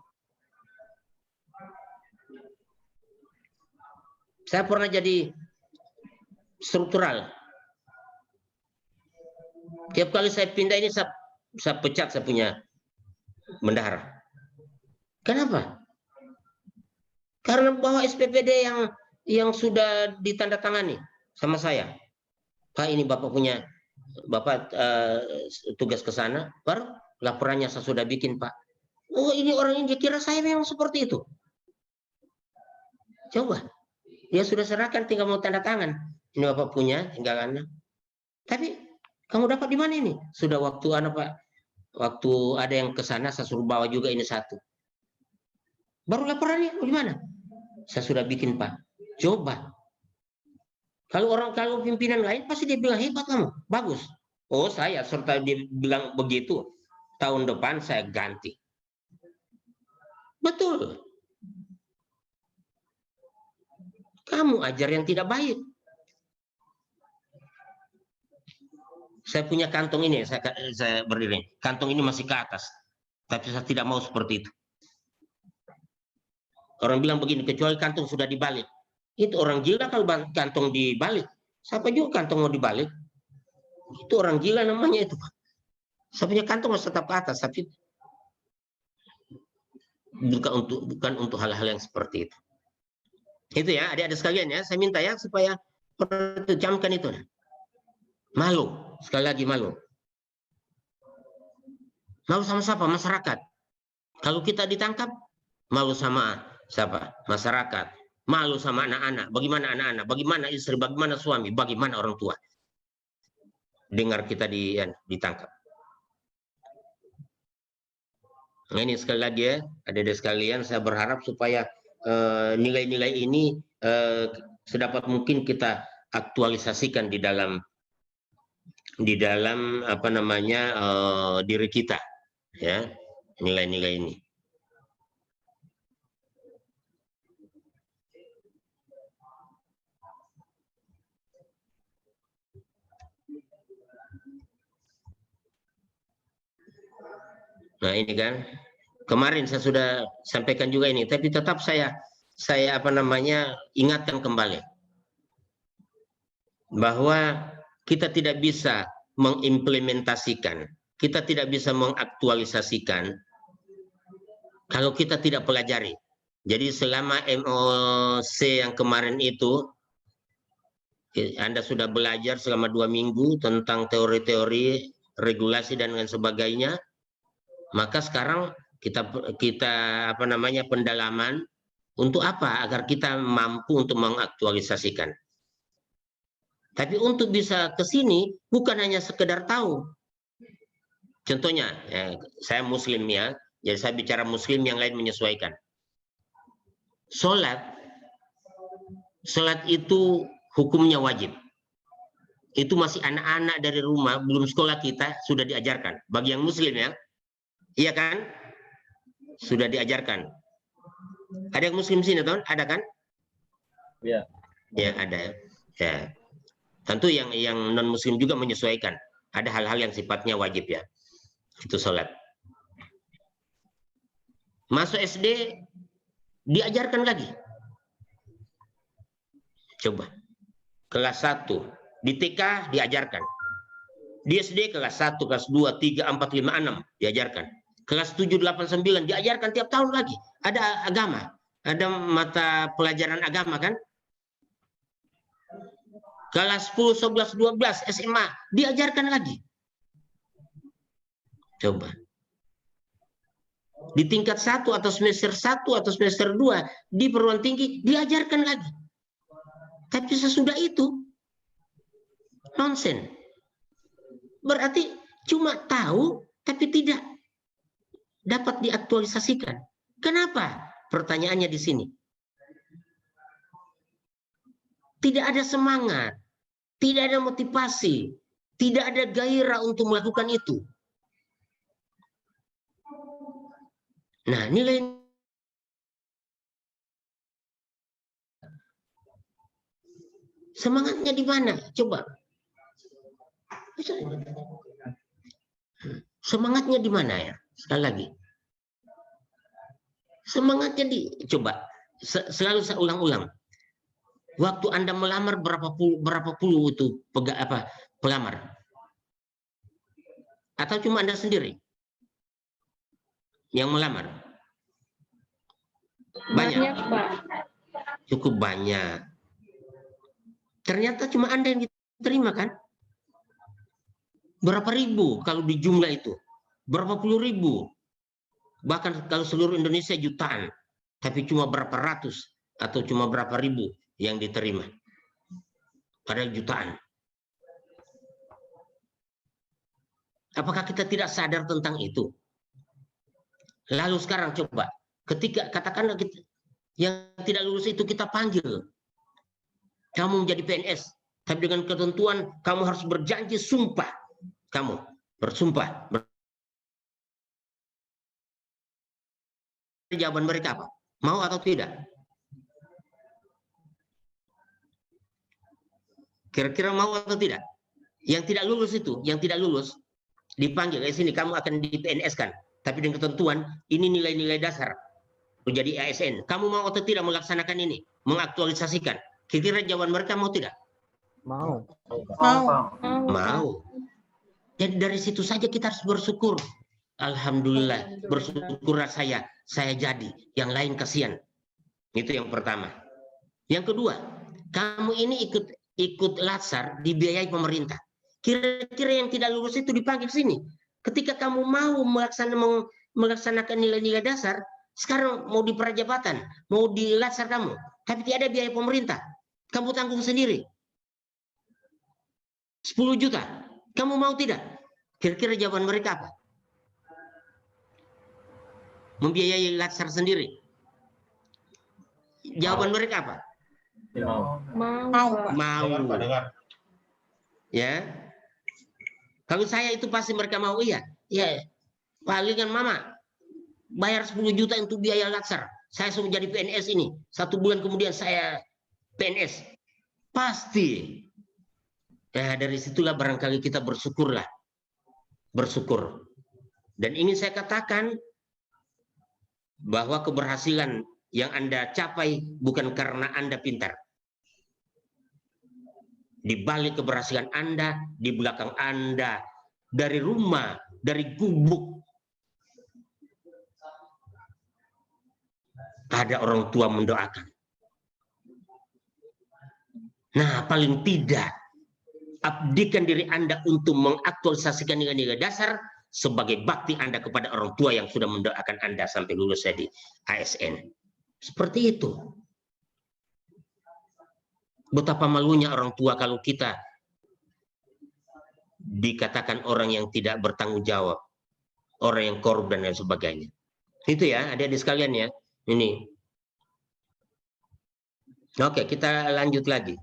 Saya pernah jadi struktural. Tiap kali saya pindah ini saya pecat saya punya bendahara. Kenapa? Karena bahwa SPPD yang sudah ditandatangani sama saya. Pak ini Bapak punya, Bapak tugas ke sana, baru laporannya saya sudah bikin Pak. Oh ini orang ini dia kira saya memang seperti itu. Coba. Dia sudah serahkan, tinggal mau tanda tangan. Ini Bapak punya, tinggal Anda. Tapi kamu dapat di mana ini? Sudah waktu Pak. Waktu ada yang ke sana, saya suruh bawa juga ini satu. Baru laporannya, di mana? Saya sudah bikin Pak. Coba. Kalau pimpinan lain pasti dia bilang hebat kamu, bagus. Oh saya serta dia bilang begitu. Tahun depan saya ganti. Betul. Kamu ajar yang tidak baik. Saya punya kantong ini, saya berdiri. Kantong ini masih ke atas. Tapi saya tidak mau seperti itu. Orang bilang begini, kecuali kantong sudah dibalik. Itu orang gila kalau kantong dibalik. Siapa juga kantong mau dibalik? Itu orang gila namanya itu. Saya punya kantong harus tetap ke atas, tapi bukan untuk hal-hal yang seperti itu. Itu ya, adik-adik sekalian ya, saya minta ya supaya camkan itu. Malu, sekali lagi malu. Malu sama siapa? Masyarakat. Kalau kita ditangkap, malu sama siapa? Masyarakat. Malu sama anak-anak. Bagaimana anak-anak? Bagaimana istri? Bagaimana suami? Bagaimana orang tua? Dengar kita ditangkap. Nah, ini sekali lagi ya, adik-adik sekalian, saya berharap supaya nilai-nilai ini sedapat mungkin kita aktualisasikan di dalam apa namanya diri kita, ya, nilai-nilai ini. Nah ini kan kemarin saya sudah sampaikan juga ini, tapi tetap saya apa namanya ingatkan kembali bahwa kita tidak bisa mengimplementasikan, kita tidak bisa mengaktualisasikan kalau kita tidak pelajari. Jadi selama MOC yang kemarin itu Anda sudah belajar selama 2 minggu tentang teori-teori, regulasi dan lain sebagainya. Maka sekarang kita apa namanya pendalaman untuk apa? Agar kita mampu untuk mengaktualisasikan. Tapi untuk bisa ke sini bukan hanya sekedar tahu. Contohnya, ya, saya Muslim ya, jadi saya bicara Muslim, yang lain menyesuaikan. Sholat itu hukumnya wajib. Itu masih anak-anak dari rumah, belum sekolah kita sudah diajarkan. Bagi yang Muslim ya. Iya kan? Sudah diajarkan. Ada yang Muslim sini, Ton? Ada kan? Iya. Ya, ada. Ya. Tentu yang non-Muslim juga menyesuaikan. Ada hal-hal yang sifatnya wajib ya. Itu sholat. Masuk SD, diajarkan lagi. Coba. Kelas 1. Di TK, diajarkan. Di SD, kelas 1, kelas 2, 3, 4, 5, 6, diajarkan. Kelas 7, 8, 9 diajarkan tiap tahun lagi. Ada agama, ada mata pelajaran agama kan? Kelas 10, 11, 12 SMA diajarkan lagi. Coba. Di tingkat 1 atau semester 1 atau semester 2 di perguruan tinggi diajarkan lagi. Tapi sesudah itu nonsen. Berarti cuma tahu tapi tidak dapat diaktualisasikan. Kenapa? Pertanyaannya di sini. Tidak ada semangat, tidak ada motivasi, tidak ada gairah untuk melakukan itu. Nah, nilai semangatnya di mana? Coba. Semangatnya di mana ya? Sekali lagi. Semangatnya coba selalu saya ulang-ulang. Waktu Anda melamar berapa puluh itu pelamar? Atau cuma Anda sendiri yang melamar? Banyak, Pak. Cukup banyak. Ternyata cuma Anda yang diterima kan? Berapa ribu kalau di jumlah itu? Berapa puluh ribu? Bahkan kalau seluruh Indonesia jutaan, tapi cuma berapa ratus atau cuma berapa ribu yang diterima. Padahal jutaan. Apakah kita tidak sadar tentang itu? Lalu sekarang coba, ketika katakanlah kita, yang tidak lulus itu kita panggil. Kamu menjadi PNS, tapi dengan ketentuan kamu harus berjanji sumpah. Kamu bersumpah jawaban mereka apa? Mau atau tidak? Kira-kira mau atau tidak? Yang tidak lulus itu, yang tidak lulus, dipanggil ke sini, kamu akan di PNS-kan. Tapi dengan ketentuan, ini nilai-nilai dasar. Menjadi ASN. Kamu mau atau tidak melaksanakan ini? Mengaktualisasikan. Kira-kira jawaban mereka mau tidak? Mau. Mau. Jadi dari situ saja kita harus bersyukur. Alhamdulillah, bersyukurlah saya jadi. Yang lain kasihan. Itu yang pertama. Yang kedua, kamu ini ikut latsar dibiayai pemerintah. Kira-kira yang tidak lulus itu dipanggil sini. Ketika kamu mau melaksanakan nilai-nilai dasar, sekarang mau di prajabatan, mau di latsar kamu, tapi tidak ada biaya pemerintah. Kamu tanggung sendiri. 10 juta. Kamu mau tidak? Kira-kira jawaban mereka apa? Membiayai latsar sendiri. Jawaban mereka apa? Mau, Pak. Mau. Ya. Kalau saya itu pasti mereka mau, iya. Ya. Palingan mama bayar 10 juta untuk biaya latsar. Saya sudah jadi PNS ini. 1 bulan kemudian saya PNS. Pasti. Ya, dari situlah barangkali kita bersyukurlah. Bersyukur. Dan ingin saya katakan bahwa keberhasilan yang Anda capai bukan karena Anda pintar. Di balik keberhasilan Anda, di belakang Anda, dari rumah, dari gubuk, ada orang tua mendoakan. Nah, paling tidak, abdikan diri Anda untuk mengaktualisasikan nilai-nilai dasar sebagai bakti Anda kepada orang tua yang sudah mendoakan Anda sampai lulus jadi ASN. Seperti itu. Betapa malunya orang tua kalau kita dikatakan orang yang tidak bertanggung jawab, orang yang korup dan lain sebagainya. Itu ya, adik-adik sekalian ya. Ini. Oke, kita lanjut lagi.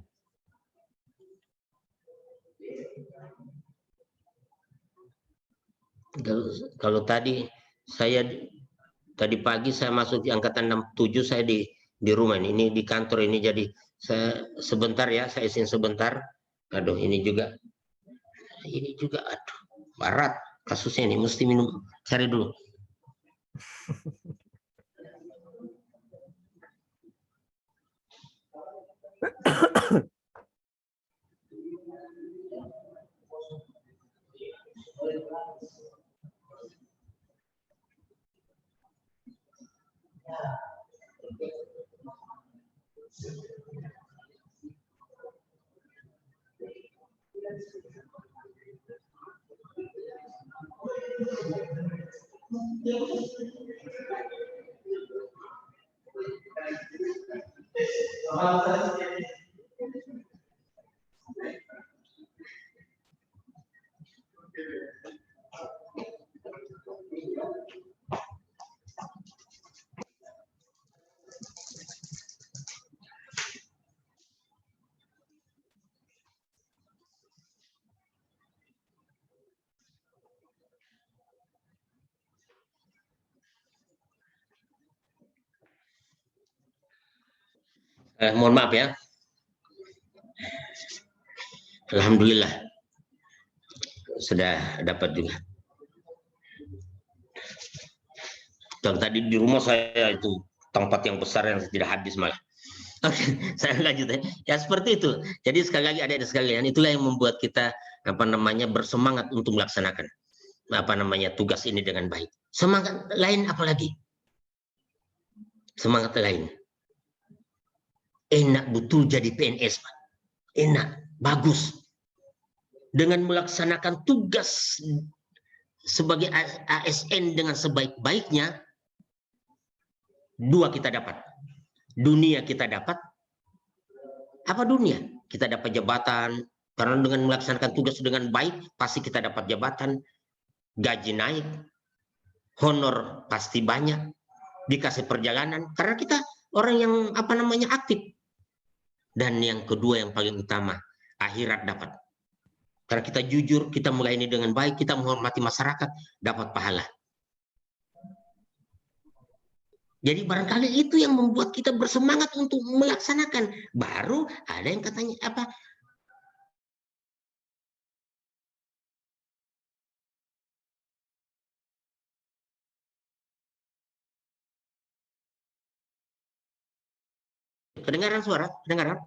Kalau tadi pagi saya masuk di angkatan 67, saya di rumah ini di kantor ini, jadi saya sebentar ya, saya izin sebentar. Aduh, ini juga aduh, barat kasusnya ini, mesti minum, cari dulu. Mohon maaf ya. Alhamdulillah sudah dapat juga. Dan tadi di rumah saya itu tempat yang besar yang tidak habis malah. Oke, saya lanjut ya. Ya seperti itu. Jadi sekali lagi adik-adik sekalian, itulah yang membuat kita bersemangat untuk melaksanakan tugas ini dengan baik. Semangat lain apalagi? Semangat lain. Enak betul jadi PNS, Pak. Enak, bagus. Dengan melaksanakan tugas sebagai ASN dengan sebaik-baiknya, 2 kita dapat. Dunia kita dapat. Apa dunia? Kita dapat jabatan. Karena dengan melaksanakan tugas dengan baik, pasti kita dapat jabatan. Gaji naik. Honor pasti banyak. Dikasih perjalanan. Karena kita orang yang aktif. Dan yang kedua yang paling utama, akhirat dapat. Karena kita jujur, kita melayani dengan baik, kita menghormati masyarakat, dapat pahala. Jadi barangkali itu yang membuat kita bersemangat untuk melaksanakan. Baru ada yang katanya apa? Kedengaran suara? Kedengaran?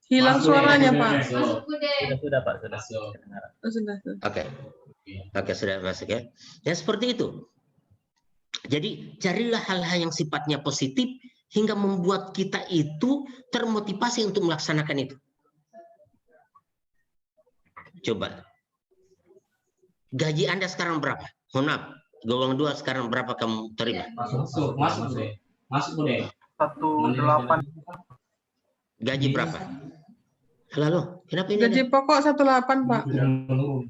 Hilang suaranya, Pak. Sudah Pak, sudah. Oh, sudah. Oke. Oke, sudah masuk ya. Ya seperti itu. Jadi carilah hal-hal yang sifatnya positif hingga membuat kita itu termotivasi untuk melaksanakan itu. Coba. Gaji Anda sekarang berapa? Mohon maaf, golongan 2 sekarang berapa kamu terima? Masuk deh. 18. Gaji berapa? Halo, kenapa ini? Gaji pokok 18, Pak.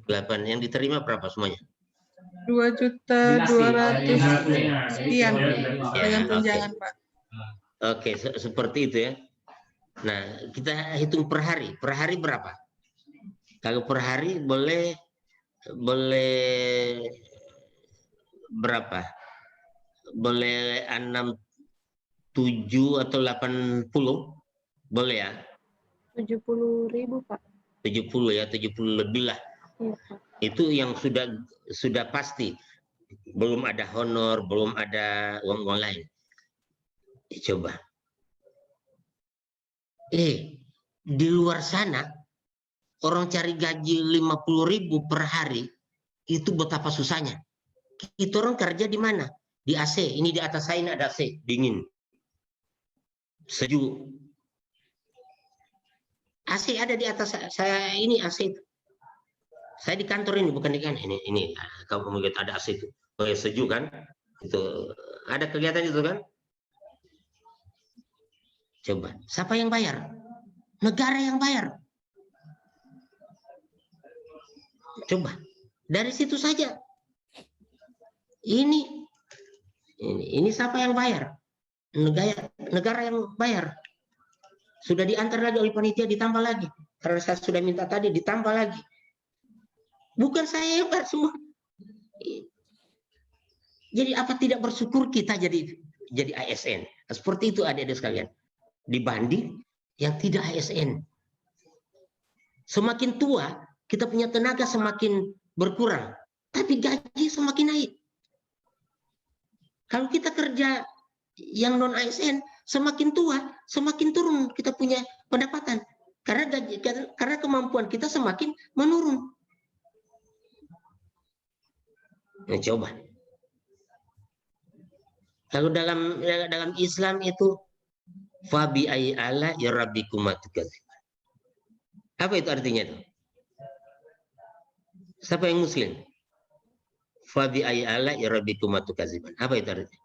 8. Yang diterima berapa semuanya? 2.200.000 sekian dengan tunjangan, Pak. Oke, seperti itu ya. Nah, kita hitung per hari. Per hari berapa? Kalau per hari boleh berapa? Boleh 6, 7 atau 80? Boleh ya? 70.000, Pak. 70 ya, 70 lebih lah. Iya, Pak. Itu yang sudah pasti. Belum ada honor, belum ada uang lain. Coba. Di luar sana orang cari gaji 50.000 per hari itu betapa susahnya. Itu orang kerja di mana? Di AC. Ini di atas saya ini ada AC, dingin. Sejuk. AC ada di atas saya ini AC. Saya di kantor ini, bukan di kan ini kamu melihat ada AC itu. Oh, ya, sejuk kan? Itu ada kegiatan itu kan? Coba, siapa yang bayar? Negara yang bayar. Coba, dari situ saja. Ini siapa yang bayar? Negara yang bayar. Sudah diantar lagi oleh panitia, ditambah lagi. Karena saya sudah minta tadi, ditambah lagi. Bukan saya yang bayar semua. Jadi apa tidak bersyukur kita jadi ASN? Seperti itu adik-adik sekalian. Dibanding yang tidak ASN. Semakin tua, kita punya tenaga semakin berkurang. Tapi gaji semakin naik. Kalau kita kerja yang non ASN, semakin tua, semakin turun kita punya pendapatan. Karena kemampuan kita semakin menurun. Nah, coba. Kalau dalam Islam itu fabi ayyi ala rabbikum tukadziban. Apa itu artinya itu? Siapa yang muslim? Fabi ayyi ala rabbikum tukadziban. Apa itu artinya?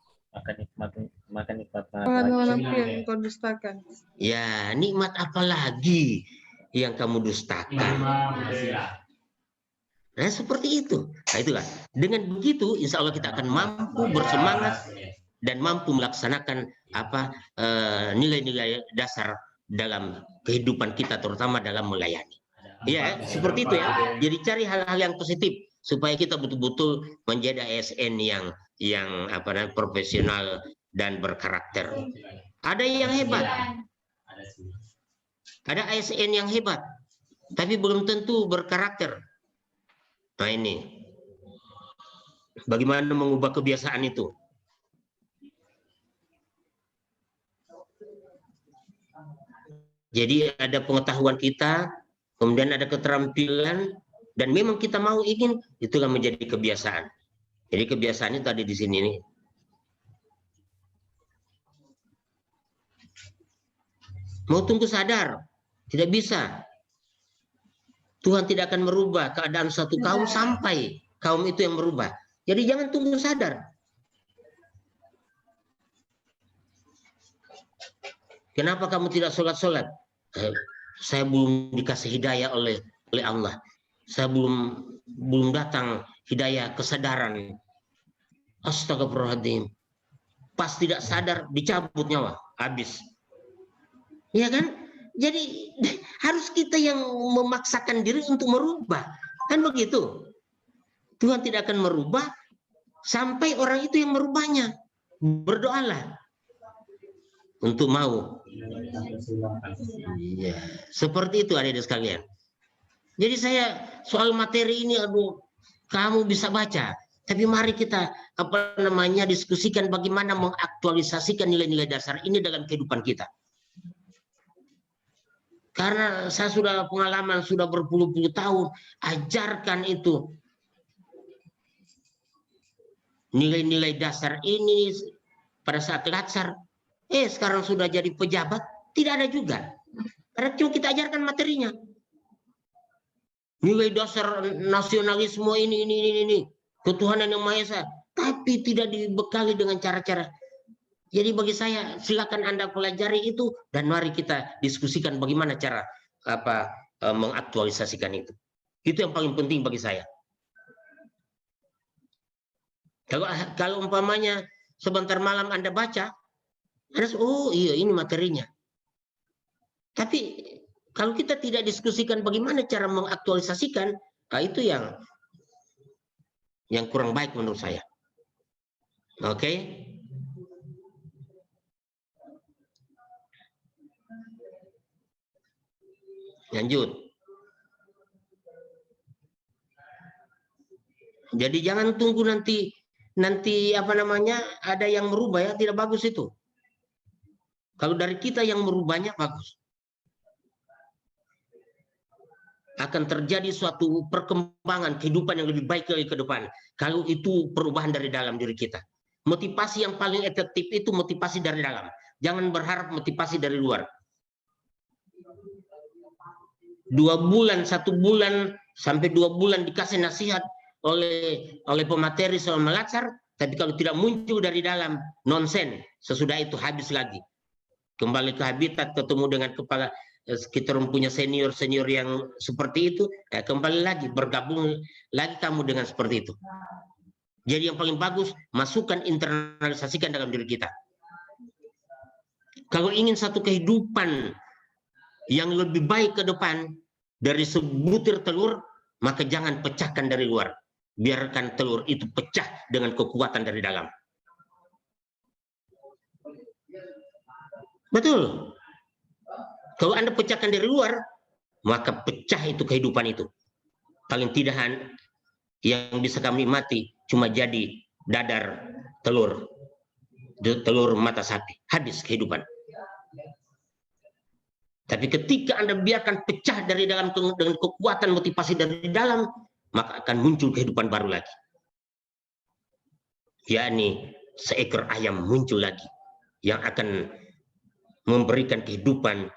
Makan nikmat yang kau dustakan. Ya, nikmat apa lagi yang kamu dustakan? Nah, seperti itu. Nah, itulah. Dengan begitu, insya Allah kita akan mampu bersemangat dan mampu melaksanakan nilai-nilai dasar dalam kehidupan kita, terutama dalam melayani. Ya, seperti itu ya. Jadi cari hal-hal yang positif supaya kita betul-betul menjadi ASN yang profesional dan berkarakter. Ada yang hebat. Ada ASN yang hebat, tapi belum tentu berkarakter. Nah ini, bagaimana mengubah kebiasaan itu? Jadi ada pengetahuan kita, kemudian ada keterampilan, dan memang kita mau ingin, itulah menjadi kebiasaan. Jadi kebiasaannya tadi di sini nih. Mau tunggu sadar, tidak bisa. Tuhan tidak akan merubah keadaan satu kaum sampai kaum itu yang merubah. Jadi jangan tunggu sadar. Kenapa kamu tidak sholat? Saya belum dikasih hidayah oleh Allah. Saya belum datang hidayah kesadaran. Astagfirullahaladzim. Pas tidak sadar dicabut nyawa, habis. Ya kan? Jadi harus kita yang memaksakan diri untuk merubah. Kan begitu. Tuhan tidak akan merubah sampai orang itu yang merubahnya. berdoalah untuk mau. Iya, seperti itu adik-adik sekalian. Jadi saya soal materi ini, aduh, kamu bisa baca, tapi mari kita diskusikan bagaimana mengaktualisasikan nilai-nilai dasar ini dalam kehidupan kita. Karena saya sudah pengalaman, sudah berpuluh-puluh tahun, ajarkan itu. Nilai-nilai dasar ini pada saat latsar, sekarang sudah jadi pejabat, tidak ada juga. Karena cuma kita ajarkan materinya. Nilai dasar nasionalisme ini, ketuhanan yang Maha Esa, tapi tidak dibekali dengan cara-cara. Jadi bagi saya, silakan Anda pelajari itu dan mari kita diskusikan bagaimana cara mengaktualisasikan itu. Itu yang paling penting bagi saya. Kalau umpamanya sebentar malam Anda baca, oh iya ini materinya. Tapi kalau kita tidak diskusikan bagaimana cara mengaktualisasikan, itu yang kurang baik menurut saya. Oke? Lanjut. Jadi jangan tunggu nanti ada yang merubah, ya, tidak bagus itu. Kalau dari kita yang merubahnya bagus. Akan terjadi suatu perkembangan kehidupan yang lebih baik lagi ke depan. Kalau itu perubahan dari dalam diri kita. Motivasi yang paling efektif itu motivasi dari dalam. Jangan berharap motivasi dari luar. 2 bulan, 1 bulan, sampai 2 bulan dikasih nasihat oleh pemateri soal melatsar, tapi kalau tidak muncul dari dalam, nonsen. Sesudah itu habis lagi. Kembali ke habitat, ketemu dengan kepala, kita punya senior yang seperti itu, kembali lagi, bergabung lagi kamu dengan seperti itu. Jadi yang paling bagus, masukkan, internalisasikan dalam diri kita. Kalau ingin satu kehidupan yang lebih baik ke depan dari sebutir telur, maka jangan pecahkan dari luar. Biarkan telur itu pecah dengan kekuatan dari dalam. Betul. Kalau Anda pecahkan dari luar, maka pecah itu kehidupan itu. Paling tidak yang bisa kami nikmati cuma jadi dadar telur mata sapi. Habis kehidupan. Tapi ketika Anda biarkan pecah dari dalam dengan kekuatan motivasi dari dalam, maka akan muncul kehidupan baru lagi. Yakni seekor ayam muncul lagi yang akan memberikan kehidupan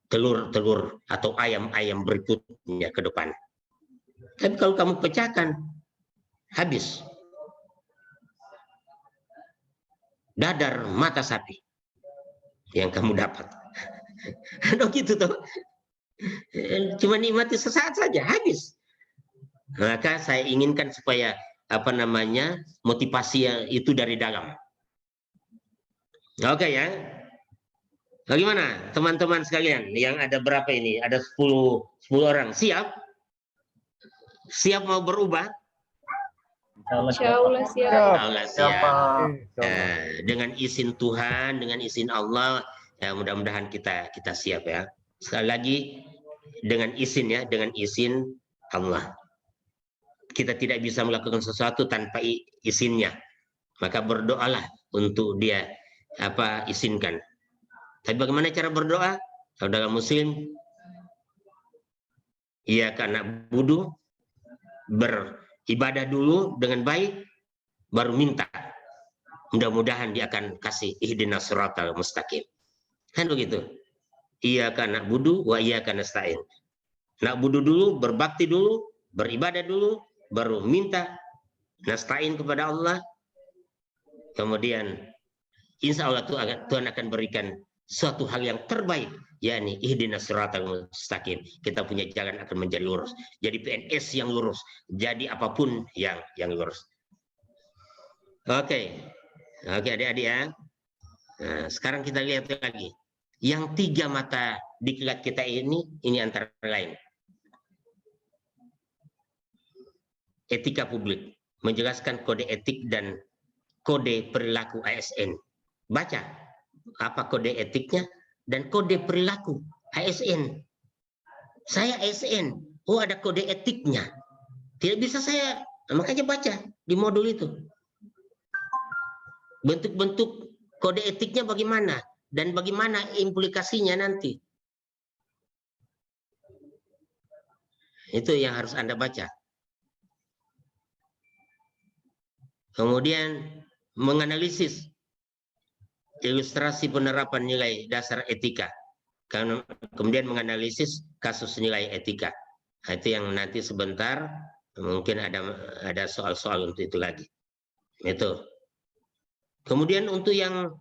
telur-telur atau ayam-ayam berikutnya ke depan. Tapi kalau kamu pecahkan, habis. Dadar mata sapi yang kamu dapat. Aduh gitu tuh. Cuma nikmati sesaat saja, habis. Maka saya inginkan supaya motivasi itu dari dalam. Oke ya. Bagaimana teman-teman sekalian yang ada berapa ini? Ada 10 orang. Siap? Siap mau berubah? Insyaallah siap. Insyaallah siap. Dengan izin Tuhan, dengan izin Allah, ya mudah-mudahan kita siap ya. Sekali lagi dengan izin ya, dengan izin Allah. Kita tidak bisa melakukan sesuatu tanpa izinnya. Maka berdoalah untuk dia izinkan. Tapi bagaimana cara berdoa? Saudara muslim, ia karena wudu, beribadah dulu dengan baik, baru minta. Mudah-mudahan dia akan kasih ihdinas siratal mustaqim. Kan begitu. Ia karena wudu, wa ia karena nasta'in. Nak wudu dulu, berbakti dulu, beribadah dulu, baru minta nasta'in kepada Allah. Kemudian insya Allah Tuhan akan berikan suatu hal yang terbaik, yakni ihdinas siratal mustaqim. Kita punya jalan akan menjadi lurus. Jadi PNS yang lurus, jadi apapun yang lurus. Oke, adik-adik ya. Nah, sekarang kita lihat lagi. Yang 3 mata diklat kita ini antara lain. Etika publik, menjelaskan kode etik dan kode perilaku ASN. Baca apa kode etiknya dan kode perilaku ASN. Saya ASN, oh ada kode etiknya. Tidak bisa saya, makanya baca di modul itu. Bentuk-bentuk kode etiknya bagaimana dan bagaimana implikasinya nanti. Itu yang harus Anda baca. Kemudian menganalisis ilustrasi penerapan nilai dasar etika. Kemudian menganalisis kasus nilai etika. Nah, itu yang nanti sebentar mungkin ada soal-soal untuk itu lagi. Itu. Kemudian untuk yang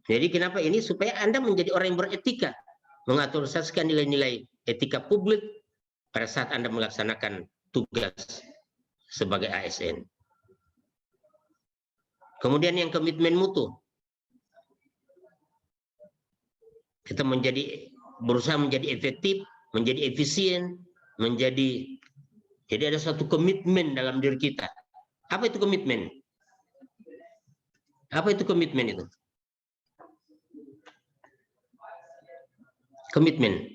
jadi kenapa ini supaya Anda menjadi orang yang beretika, mengaturasikan nilai-nilai etika publik pada saat Anda melaksanakan tugas sebagai ASN. Kemudian yang komitmen mutu. Kita berusaha menjadi efektif, menjadi efisien, jadi ada suatu komitmen dalam diri kita. Apa itu komitmen? Apa itu komitmen itu? Komitmen.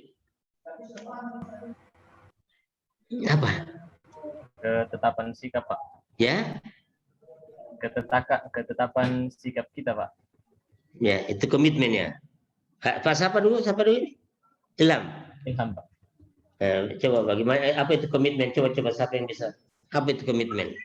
Apa? Ketetapan sikap, Pak. Ya? Ketetapan sikap kita, Pak. Ya, itu komitmen ya. Pak, siapa dulu ini? Ilham. Ilham, Pak. Coba bagaimana? Apa itu komitmen? Coba siapa yang bisa? Apa itu komitmen?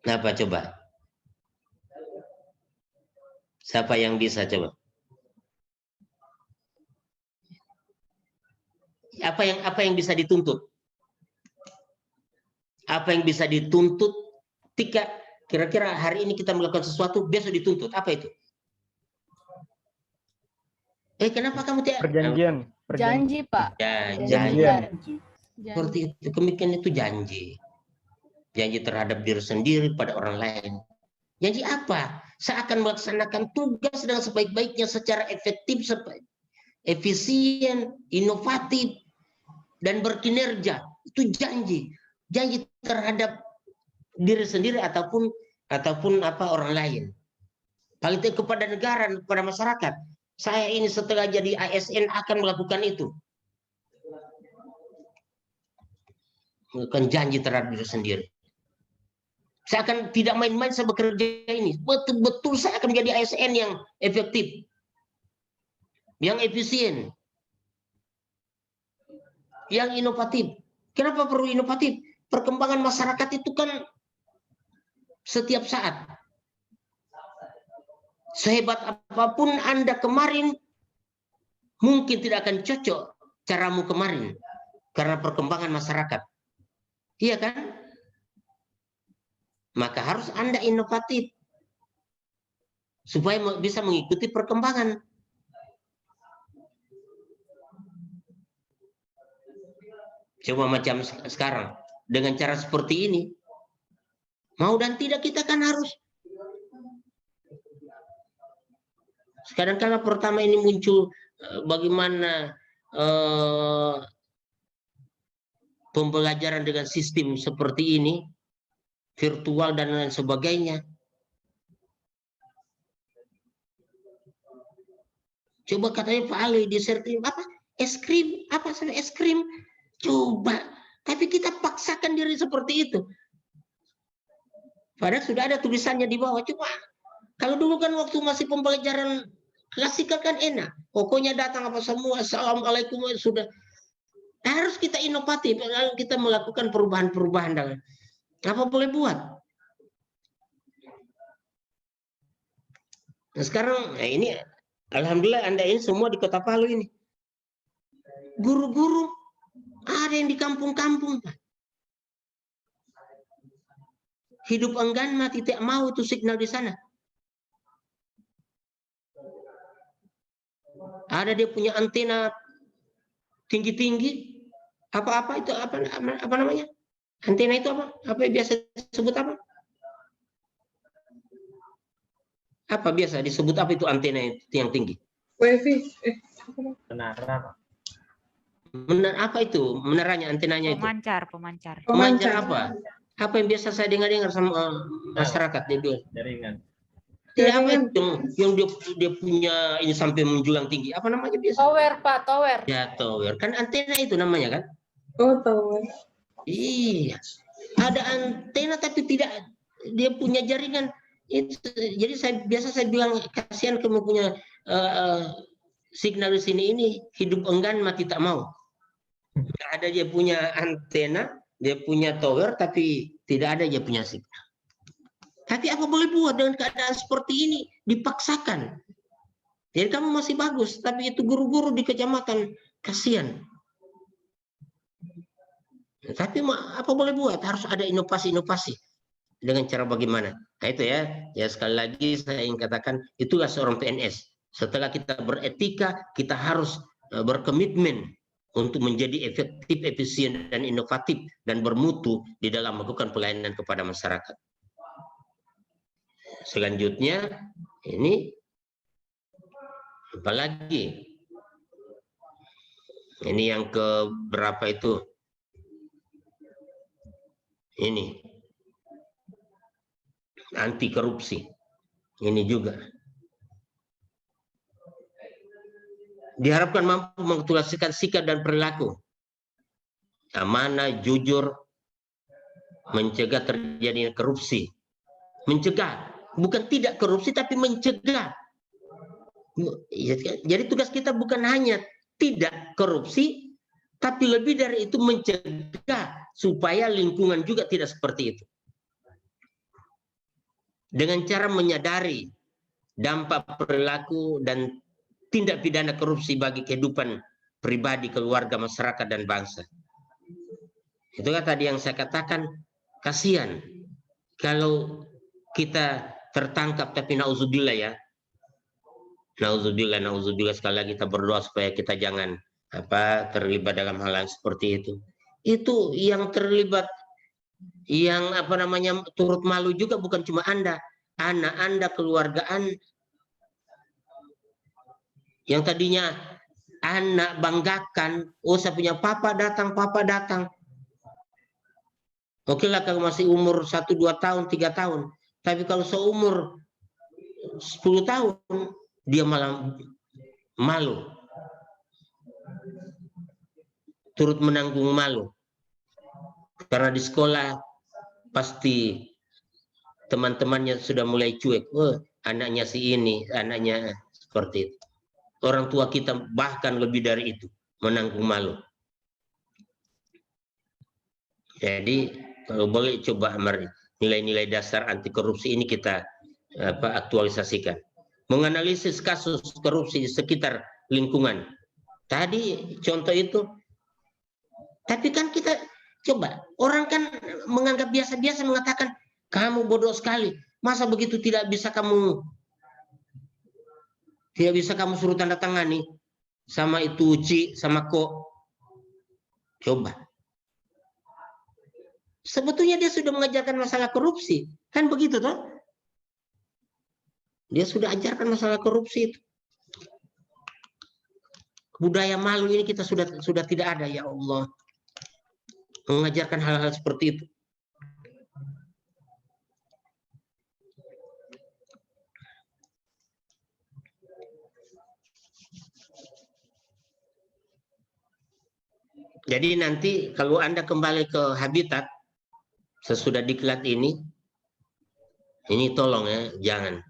Apa coba? Siapa yang bisa coba? Apa yang bisa dituntut? Apa yang bisa dituntut ketika kira-kira hari ini kita melakukan sesuatu, besok dituntut? Apa itu? Kenapa kamu tidak? Perjanjian. Janji, Pak. Ya, Janji. Seperti itu, komitmen itu janji. Janji terhadap diri sendiri pada orang lain. Janji apa? Saya akan melaksanakan tugas dengan sebaik-baiknya secara efektif, efisien, inovatif, dan berkinerja. Itu janji. Janji terhadap diri sendiri ataupun orang lain. Paling tidak kepada negara, kepada masyarakat. Saya ini setelah jadi ASN akan melakukan itu. Bukan janji terhadap diri sendiri. Saya akan tidak main-main saya bekerja ini. Betul-betul saya akan menjadi ASN yang efektif. Yang efisien. Yang inovatif. Kenapa perlu inovatif? Perkembangan masyarakat itu kan setiap saat. Sehebat apapun Anda kemarin, mungkin tidak akan cocok caramu kemarin. Karena perkembangan masyarakat. Iya kan? Maka harus Anda inovatif. Supaya bisa mengikuti perkembangan. Coba macam sekarang. Dengan cara seperti ini. Mau dan tidak kita kan harus. Kadang-kadang pertama ini muncul bagaimana pembelajaran dengan sistem seperti ini. Virtual dan lain sebagainya. Coba katanya Pak Ali di sertim apa? Es krim, apa sampai es krim? Coba, tapi kita paksakan diri seperti itu. Padahal sudah ada tulisannya di bawah. Coba, kalau dulu kan waktu masih pembelajaran klasikal kan enak. Pokoknya datang apa semua, assalamualaikum sudah. Harus kita inovatif, kita melakukan perubahan-perubahan dalam. Apa boleh buat? Nah sekarang ini alhamdulillah Anda ini semua di Kota Palu ini. Guru-guru ada yang di kampung-kampung. Hidup enggan mati tidak mau itu signal di sana. Ada dia punya antena tinggi-tinggi. Apa-apa itu apa namanya? Antena itu apa? Apa yang biasa disebut apa? Apa biasa disebut apa itu antena yang tinggi? Wifi. Menara, Pak. Apa itu meneranya, antenanya itu? Pemancar. Pemancar apa? Apa yang biasa saya dengar sama masyarakat dia bilang? Jaringan. Tidak, apa itu yang dia punya ini sampai menjulang tinggi? Apa namanya biasa? Tower, Pak, tower. Ya, tower. Kan antena itu namanya kan? Oh, tower. Iya. Ada antena tapi tidak dia punya jaringan. Itu, jadi biasa saya bilang kasihan kamu punya signal di sini, ini hidup enggan mati tak mau. Tidak ada dia punya antena, dia punya tower tapi tidak ada dia punya signal. Tapi apa boleh buat dengan keadaan seperti ini? Dipaksakan. Jadi kamu masih bagus, tapi itu guru-guru di kecamatan kasihan. Tapi apa boleh buat? Harus ada inovasi-inovasi. Dengan cara bagaimana? Nah itu ya. Ya sekali lagi saya ingin katakan, itulah seorang PNS. Setelah kita beretika, kita harus berkomitmen untuk menjadi efektif, efisien, dan inovatif, dan bermutu di dalam melakukan pelayanan kepada masyarakat. Selanjutnya, ini apalagi? Ini yang ke berapa itu? Ini anti korupsi. Ini juga diharapkan mampu mengaktualisasikan sikap dan perilaku amanah, jujur, mencegah terjadinya korupsi. Mencegah, bukan tidak korupsi tapi mencegah. Jadi tugas kita bukan hanya tidak korupsi, tapi lebih dari itu mencegah supaya lingkungan juga tidak seperti itu. Dengan cara menyadari dampak perilaku dan tindak pidana korupsi bagi kehidupan pribadi, keluarga, masyarakat, dan bangsa. Itulah tadi yang saya katakan, kasihan kalau kita tertangkap, tapi nauzubillah ya. Nauzubillah, sekali lagi kita berdoa supaya kita jangan terlibat dalam hal yang seperti itu. Itu yang terlibat, yang turut malu juga bukan cuma Anda, anak Anda, keluarga Anda. Yang tadinya anak banggakan, oh saya punya papa datang. Oke lah kalau masih umur 1, 2 tahun, 3 tahun. Tapi kalau seumur 10 tahun, dia malah malu. Turut menanggung malu. Karena di sekolah pasti teman-temannya sudah mulai cuek. Oh, anaknya si ini, anaknya seperti itu. Orang tua kita bahkan lebih dari itu, menanggung malu. Jadi kalau boleh coba nilai-nilai dasar anti korupsi ini kita aktualisasikan. Menganalisis kasus korupsi di sekitar lingkungan. Tadi contoh itu. Tapi kan kita coba, orang kan menganggap biasa-biasa mengatakan, kamu bodoh sekali. Masa begitu tidak bisa kamu suruh tanda tangani sama itu Ci, sama Ko. Coba. Sebetulnya dia sudah mengajarkan masalah korupsi. Kan begitu toh? Dia sudah ajarkan masalah korupsi itu. Budaya malu ini kita sudah tidak ada, ya Allah. Mengajarkan hal-hal seperti itu. Jadi nanti kalau Anda kembali ke habitat sesudah diklat ini tolong ya, jangan.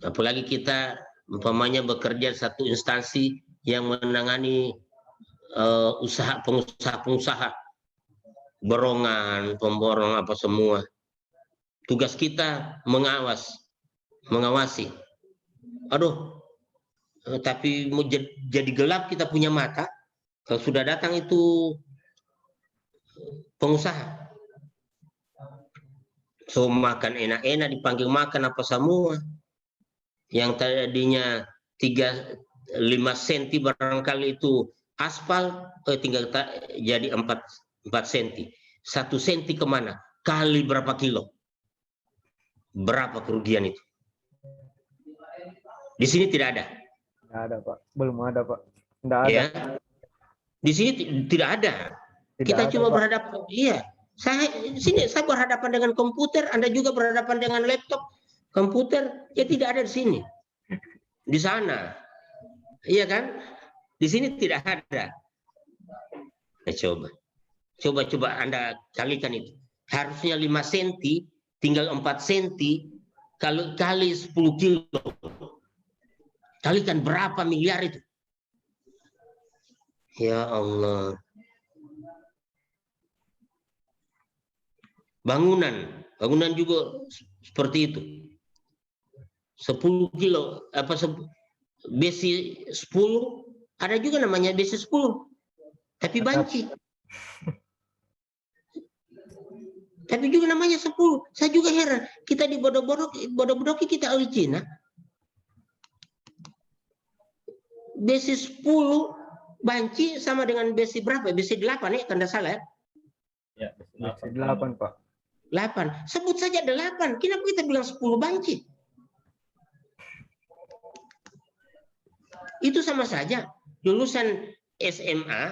Apalagi kita umpamanya bekerja satu instansi yang menangani pengusaha-pengusaha, borongan, pemborong apa semua. Tugas kita mengawasi. Aduh, tapi mau jadi gelap kita punya mata. Kalau sudah datang itu pengusaha, so makan enak-enak, dipanggil makan apa semua. Yang tadinya 3-5 cm barangkali itu aspal, tinggal jadi 4 cm. 1 cm kemana? Kali berapa kilo? Berapa kerugian itu? Di sini tidak ada. Nggak ada, Pak. Belum ada, Pak. Nggak ada. Ya. Di sini tidak ada. Tidak Kita ada, cuma Pak. berhadapan. Iya. Saya berhadapan dengan komputer, Anda juga berhadapan dengan laptop, komputer. Ya tidak ada di sini. Di sana. Iya kan? Di sini tidak ada. Nah, coba Anda kalikan itu. Harusnya 5 cm, tinggal 4 cm, kalau kali 10 kilo. Kalikan berapa miliar itu? Ya Allah. Bangunan juga seperti itu. 10 kilo, besi 10, ada juga namanya besi 10. Tapi banci. Tapi juga namanya 10. Saya juga heran. Kita dibodoh-bodohi kita oleh Cina. Besi 10 banci sama dengan besi berapa? Besi 8 ya, kalau tidak salah ya? Ya, Besi 8, Pak. 8. Sebut saja 8. Kenapa kita bilang 10 banci? Itu sama saja. Lulusan SMA,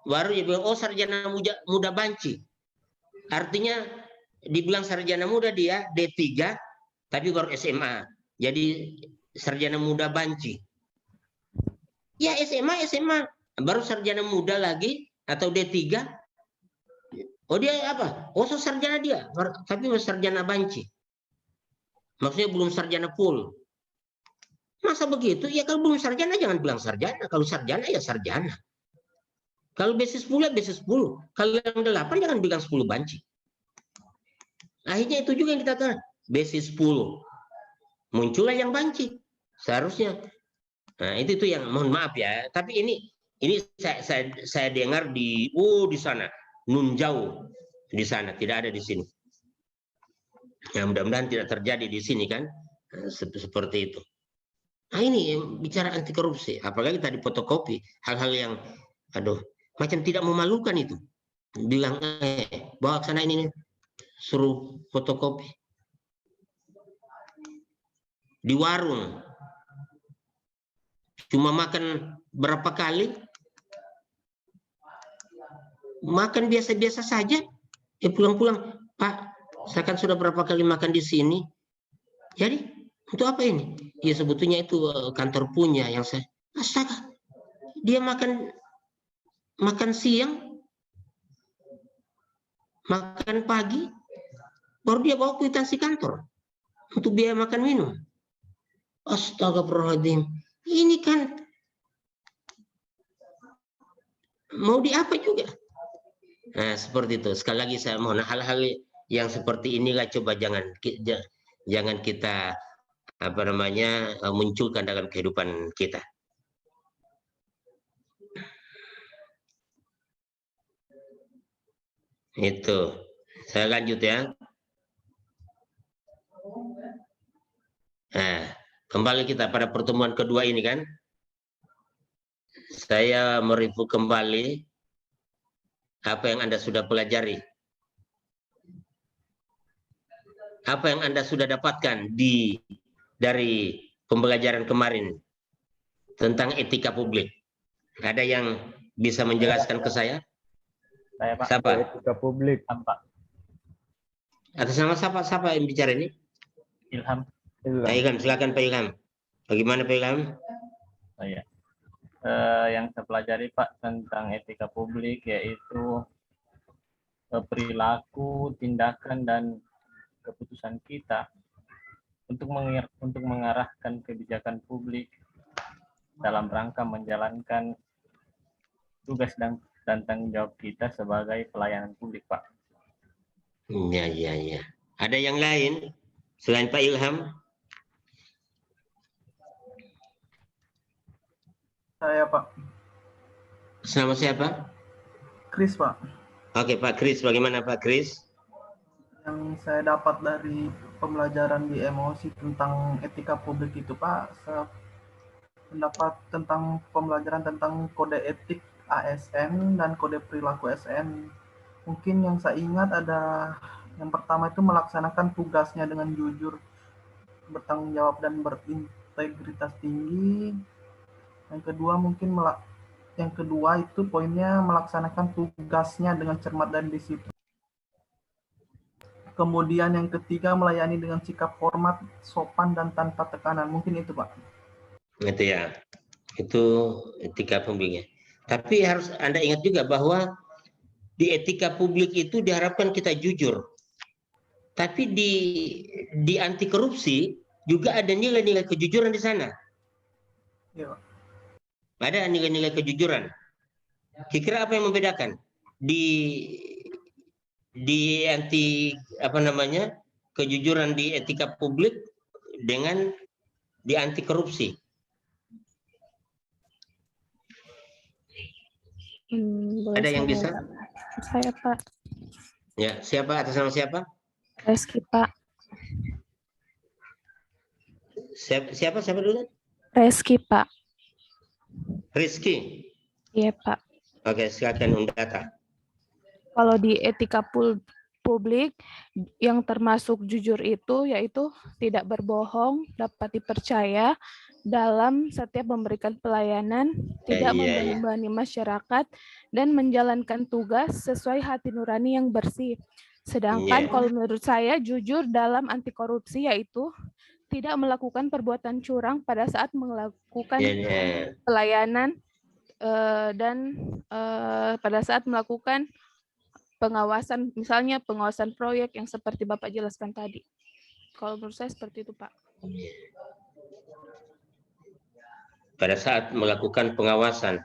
baru dia bilang, oh sarjana muda banci. Artinya dibilang sarjana muda dia D3, tapi baru SMA. Jadi sarjana muda banci. Ya SMA, baru sarjana muda lagi atau D3. Oh dia apa? Oh sarjana dia, tapi sarjana banci. Maksudnya belum sarjana full. Masa begitu? Ya kalau belum sarjana jangan bilang sarjana. Kalau sarjana ya sarjana. Kalau besi 10 ya besi 10. Kalau yang 8 jangan bilang 10 banci. Akhirnya itu juga yang kita tahu. Besi 10. Muncullah yang banci. Seharusnya. Nah itu yang mohon maaf ya. Tapi ini saya dengar di sana. Nun jauh di sana, tidak ada di sini. Ya mudah-mudahan tidak terjadi di sini kan. Seperti itu. Nah ini bicara anti korupsi. Apalagi tadi fotokopi. Hal-hal yang macam tidak memalukan itu. Bilang bawa ke sana ini suruh fotokopi. Di warung. Cuma makan berapa kali? Makan biasa-biasa saja. Pulang-pulang, Pak, saya kan sudah berapa kali makan di sini. Jadi, untuk apa ini? Ya sebetulnya itu kantor punya yang saya. Astaga, dia makan siang, makan pagi, baru dia bawa kwitansi kantor untuk biaya makan minum. Astagfirullahaladzim. Ini kan mau diapa juga? Nah, seperti itu. Sekali lagi saya mohon hal-hal yang seperti inilah coba jangan kita munculkan dalam kehidupan kita. Itu. Saya lanjut ya. Nah, kembali kita pada pertemuan kedua ini kan. Saya mereview kembali apa yang Anda sudah pelajari. Apa yang Anda sudah dapatkan dari pembelajaran kemarin tentang etika publik. Ada yang bisa menjelaskan ke saya? Saya, Pak. Siapa? Etika publik. Pak. Atas nama siapa yang bicara ini? Ilham. Pak Ilham, silakan Pak Ilham. Bagaimana Pak Ilham? Saya. Yang saya pelajari Pak tentang etika publik yaitu perilaku, tindakan dan keputusan kita untuk mengarahkan kebijakan publik dalam rangka menjalankan tugas dan tanggung jawab kita sebagai pelayanan publik, Pak. Ya. Ada yang lain selain Pak Ilham? Saya, Pak. Nama siapa? Chris, Pak. Oke, Pak Chris. Bagaimana Pak Chris? Yang saya dapat dari pembelajaran di emosi tentang etika publik itu, Pak, saya mendapat tentang pembelajaran tentang kode etik ASN dan kode perilaku ASN. Mungkin yang saya ingat ada yang pertama itu melaksanakan tugasnya dengan jujur. bertanggung jawab dan berintegritas tinggi. Yang kedua mungkin itu poinnya melaksanakan tugasnya dengan cermat dan disiplin. Kemudian yang ketiga melayani dengan sikap hormat, sopan dan tanpa tekanan. Mungkin itu, Pak. Itu ya. Itu etika publiknya. Tapi harus Anda ingat juga bahwa di etika publik itu diharapkan kita jujur. Tapi di anti korupsi juga ada nilai-nilai kejujuran di sana. Ya. Ada nilai-nilai kejujuran. Kira-kira apa yang membedakan di anti kejujuran di etika publik dengan di anti korupsi? Ada yang bisa? Saya, Pak. Ya, siapa? Atas nama siapa? Reski, Pak. Siapa dulu? Reski, Pak. Rizky. Iya, Pak. Oke, silakan Undata. Kalau di etika publik yang termasuk jujur itu yaitu tidak berbohong, dapat dipercaya dalam setiap memberikan pelayanan, tidak membebani masyarakat, dan menjalankan tugas sesuai hati nurani yang bersih. Sedangkan kalau menurut saya jujur dalam anti korupsi yaitu tidak melakukan perbuatan curang pada saat melakukan pelayanan dan pada saat melakukan pengawasan, misalnya pengawasan proyek yang seperti Bapak jelaskan tadi. Kalau menurut saya seperti itu, Pak. Pada saat melakukan pengawasan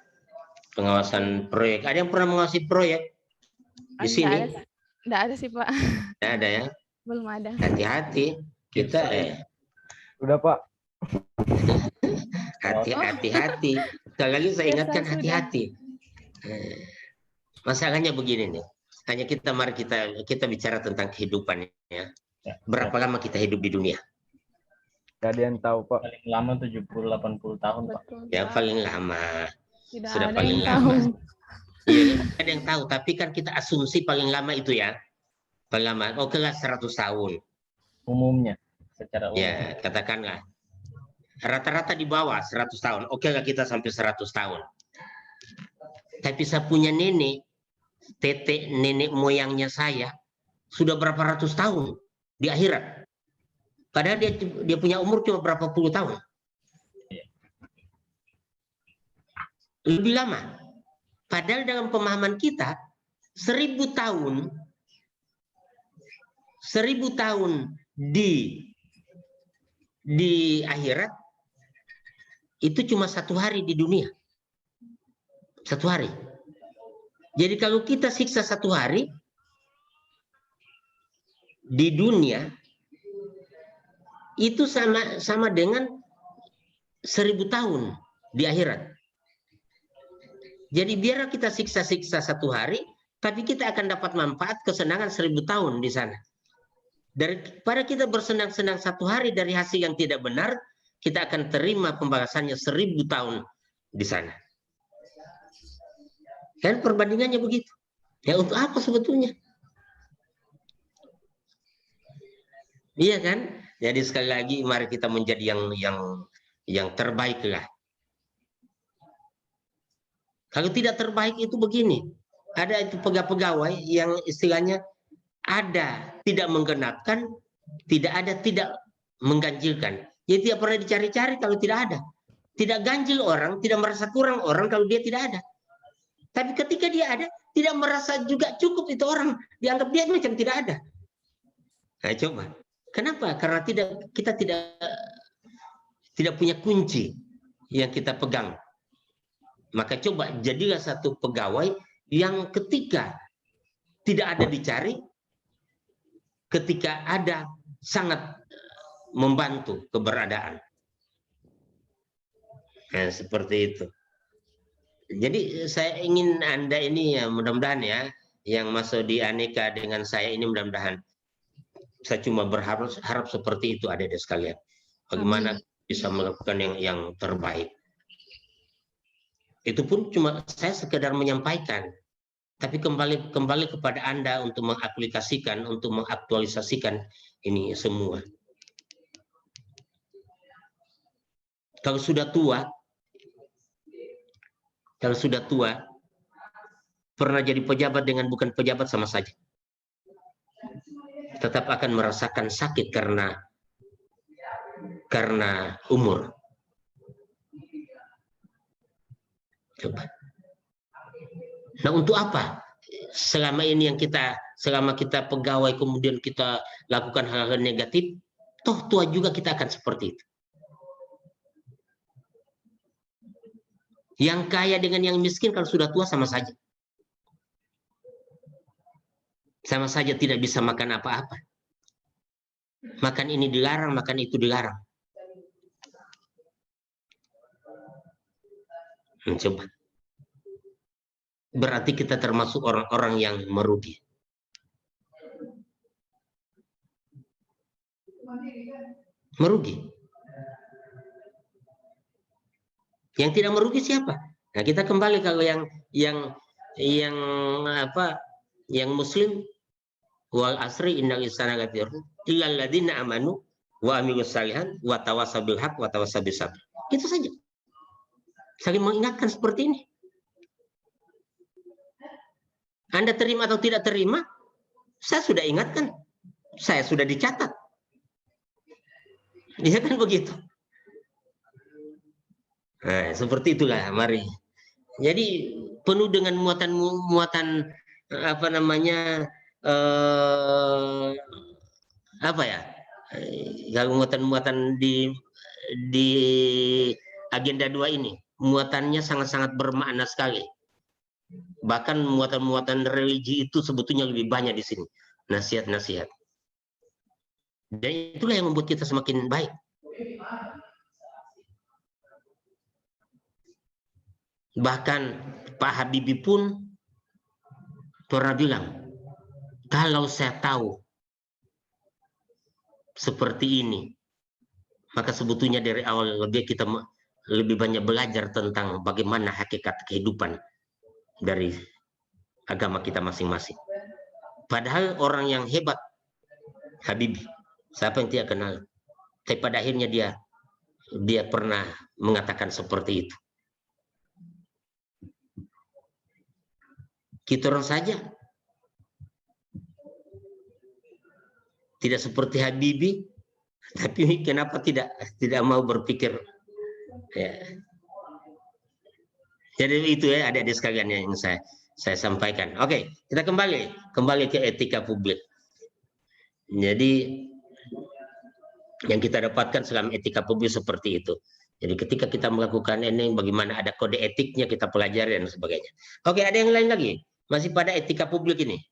proyek, ada yang pernah mengawasi proyek di sini? Tidak ada sih, Pak. Tidak ada ya? Belum ada. Hati-hati kita. Sudah, Pak. Hati-hati. Sekali lagi saya ingatkan hati-hati. Masalahnya begini nih. Hanya mari kita bicara tentang kehidupan ya. Berapa lama kita hidup di dunia? Gak ada yang tahu, Pak. Paling lama 70-80 tahun, Pak. Ya paling lama. Tidak Sudah ada paling yang lama. tahu. Iya, ada yang tahu, tapi kan kita asumsi paling lama itu ya. Paling lama, oke lah 100 tahun. Umumnya, secara umum. Ya, katakanlah. Rata-rata di bawah 100 tahun. Oke lah kita sampai 100 tahun. Tapi saya punya nenek, nenek moyangnya saya, sudah berapa ratus tahun di akhirat. Padahal dia punya umur cuma berapa puluh tahun. Lebih lama. Padahal dalam pemahaman kita 1000 tahun di akhirat itu cuma 1 hari di dunia. 1 hari. Jadi kalau kita siksa 1 hari di dunia itu sama dengan 1000 tahun di akhirat. Jadi biar kita siksa-siksa 1 hari, tapi kita akan dapat manfaat kesenangan 1000 tahun di sana. Daripada kita bersenang-senang 1 hari dari hasil yang tidak benar, kita akan terima pembalasannya 1000 tahun di sana. Kan perbandingannya begitu. Ya untuk apa sebetulnya? Iya kan? Jadi sekali lagi mari kita menjadi yang terbaik lah. Kalau tidak terbaik itu begini, ada itu pegawai yang istilahnya ada tidak menggenapkan, tidak ada tidak mengganjilkan. Jadi tidak pernah dicari-cari kalau tidak ada. Tidak ganjil orang, tidak merasa kurang orang kalau dia tidak ada. Tapi ketika dia ada, tidak merasa juga cukup itu orang, dianggap dia macam tidak ada. Nah coba, kenapa? Karena kita tidak punya kunci yang kita pegang. Maka coba jadilah satu pegawai yang ketika tidak ada dicari, ketika ada sangat membantu keberadaan. Nah, seperti itu. Jadi saya ingin Anda ini ya mudah-mudahan ya, yang masuk di Aneka dengan saya ini mudah-mudahan saya cuma harap seperti itu adik-adik sekalian. Bagaimana bisa melakukan yang terbaik. Itu pun cuma saya sekedar menyampaikan, tapi kembali kepada Anda untuk mengaplikasikan, untuk mengaktualisasikan ini semua. Kalau sudah tua, pernah jadi pejabat dengan bukan pejabat sama saja. Tetap akan merasakan sakit karena umur. Coba. Nah, untuk apa? Selama kita pegawai kemudian kita lakukan hal-hal negatif, toh tua juga kita akan seperti itu. Yang kaya dengan yang miskin kalau sudah tua sama saja. Sama saja tidak bisa makan apa-apa. Makan ini dilarang, makan itu dilarang. Coba. Berarti kita termasuk orang-orang yang merugi. Merugi. Yang tidak merugi siapa? Nah, kita kembali kalau yang muslim, wal asri innal insana lafi khusr illal ladzina amanu wa amilus shalihat wa tawassaw bil haqq wa tawassaw bis sabr. Itu saja. Saling mengingatkan seperti ini. Anda terima atau tidak terima, saya sudah ingatkan. Saya sudah dicatat. Dia kan begitu. Nah, seperti itulah, mari. Jadi penuh dengan muatan kalau muatan-muatan di agenda 2 ini, muatannya sangat-sangat bermakna sekali. Bahkan muatan-muatan religi itu sebetulnya lebih banyak di sini. Nasihat-nasihat. Dan itulah yang membuat kita semakin baik. Bahkan Pak Habibie pun pernah bilang, kalau saya tahu seperti ini, maka sebetulnya dari awal kita lebih banyak belajar tentang bagaimana hakikat kehidupan dari agama kita masing-masing. Padahal orang yang hebat, Habibie, siapa yang tidak kenal? Tapi pada akhirnya dia pernah mengatakan seperti itu. Kita orang saja tidak seperti Habibie, tapi kenapa tidak mau berpikir? Ya. Jadi itu ya, adik-adik sekalian yang saya sampaikan. Oke, kita kembali ke etika publik. Jadi yang kita dapatkan selama etika publik seperti itu. Jadi ketika kita melakukan ini, bagaimana ada kode etiknya kita pelajari dan sebagainya. Oke, ada yang lain lagi? Masih pada etika publik ini?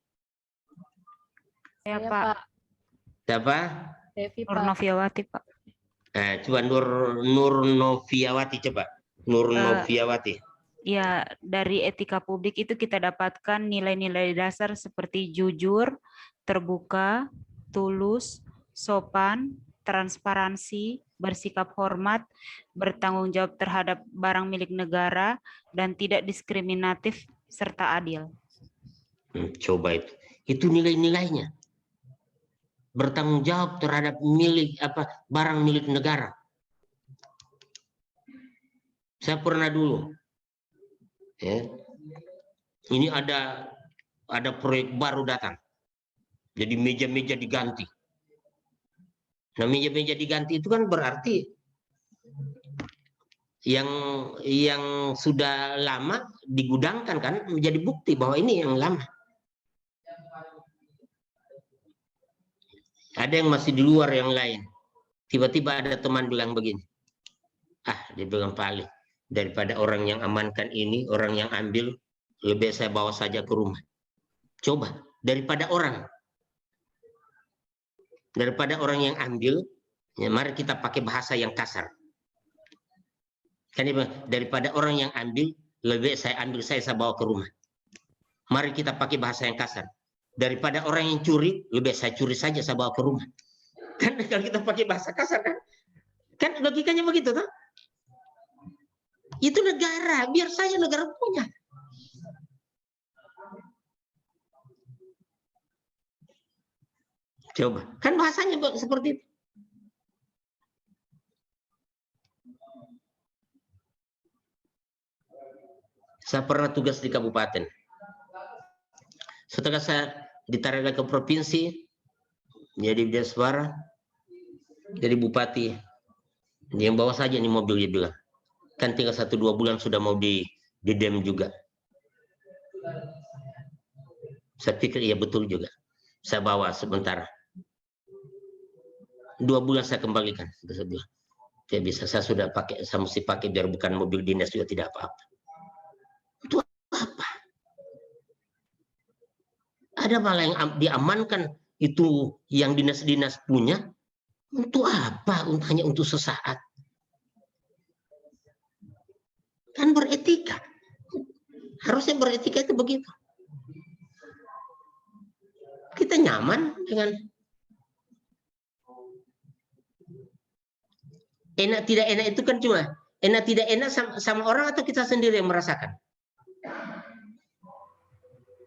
Ya, Pak. Siapa? Devi, Nur Pak. Noviawati, Pak. Coba Nur Noviawati, coba. Nur Noviawati. Ya, dari etika publik itu kita dapatkan nilai-nilai dasar seperti jujur, terbuka, tulus, sopan, transparansi, bersikap hormat, bertanggung jawab terhadap barang milik negara, dan tidak diskriminatif serta adil. Coba itu nilai-nilainya. Bertanggung jawab terhadap barang milik negara. Saya pernah dulu, ya, ini ada proyek baru datang, jadi meja-meja diganti. Nah, meja-meja diganti itu kan berarti yang sudah lama digudangkan kan menjadi bukti bahwa ini yang lama. Ada yang masih di luar yang lain. Tiba-tiba ada teman bilang begini. Dia bilang, Pak Ali, daripada orang yang amankan ini, orang yang ambil, lebih saya bawa saja ke rumah. Coba, daripada orang yang ambil, ya mari kita pakai bahasa yang kasar. Kan daripada orang yang ambil, lebih saya ambil, saya bawa ke rumah. Mari kita pakai bahasa yang kasar. Daripada orang yang curi, lebih saya curi saja, saya bawa ke rumah. Kan kalau kita pakai bahasa kasar kan logikanya begitu toh? Itu negara, biar saja negara punya. Coba, kan bahasanya seperti itu. Saya pernah tugas di kabupaten. Setelah saya ditarik ke provinsi, jadi dia suara, jadi bupati, yang bawa saja nih mobil, dia bilang. Kan tinggal 1-2 bulan sudah mau di dem juga. Saya pikir iya betul juga. Saya bawa sebentar. 2 bulan saya kembalikan. Saya bilang, tidak bisa, saya sudah pakai, saya mesti pakai biar bukan mobil dinas juga tidak apa-apa. Itu apa? Ada malah yang diamankan itu yang dinas-dinas punya. Untuk apa? Hanya untuk sesaat. Kan beretika. Harusnya beretika itu begitu. Kita nyaman dengan enak tidak enak itu kan cuma enak tidak enak sama orang atau kita sendiri yang merasakan.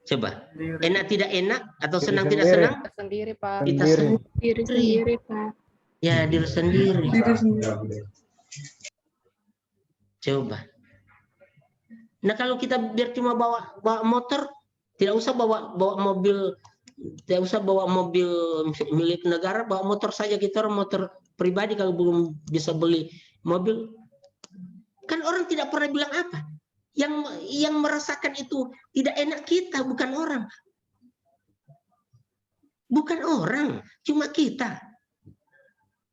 Coba, enak tidak enak atau senang tidak senang? Sendiri, Pak. Kita Sendiri, Pak. Ya, diri sendiri. Coba. Nah, kalau kita biar cuma bawa motor, tidak usah bawa mobil, tidak usah bawa mobil milik negara, bawa motor saja kita, orang motor pribadi kalau belum bisa beli mobil. Kan orang tidak pernah bilang apa. Yang merasakan itu tidak enak kita, bukan orang. Bukan orang, cuma kita.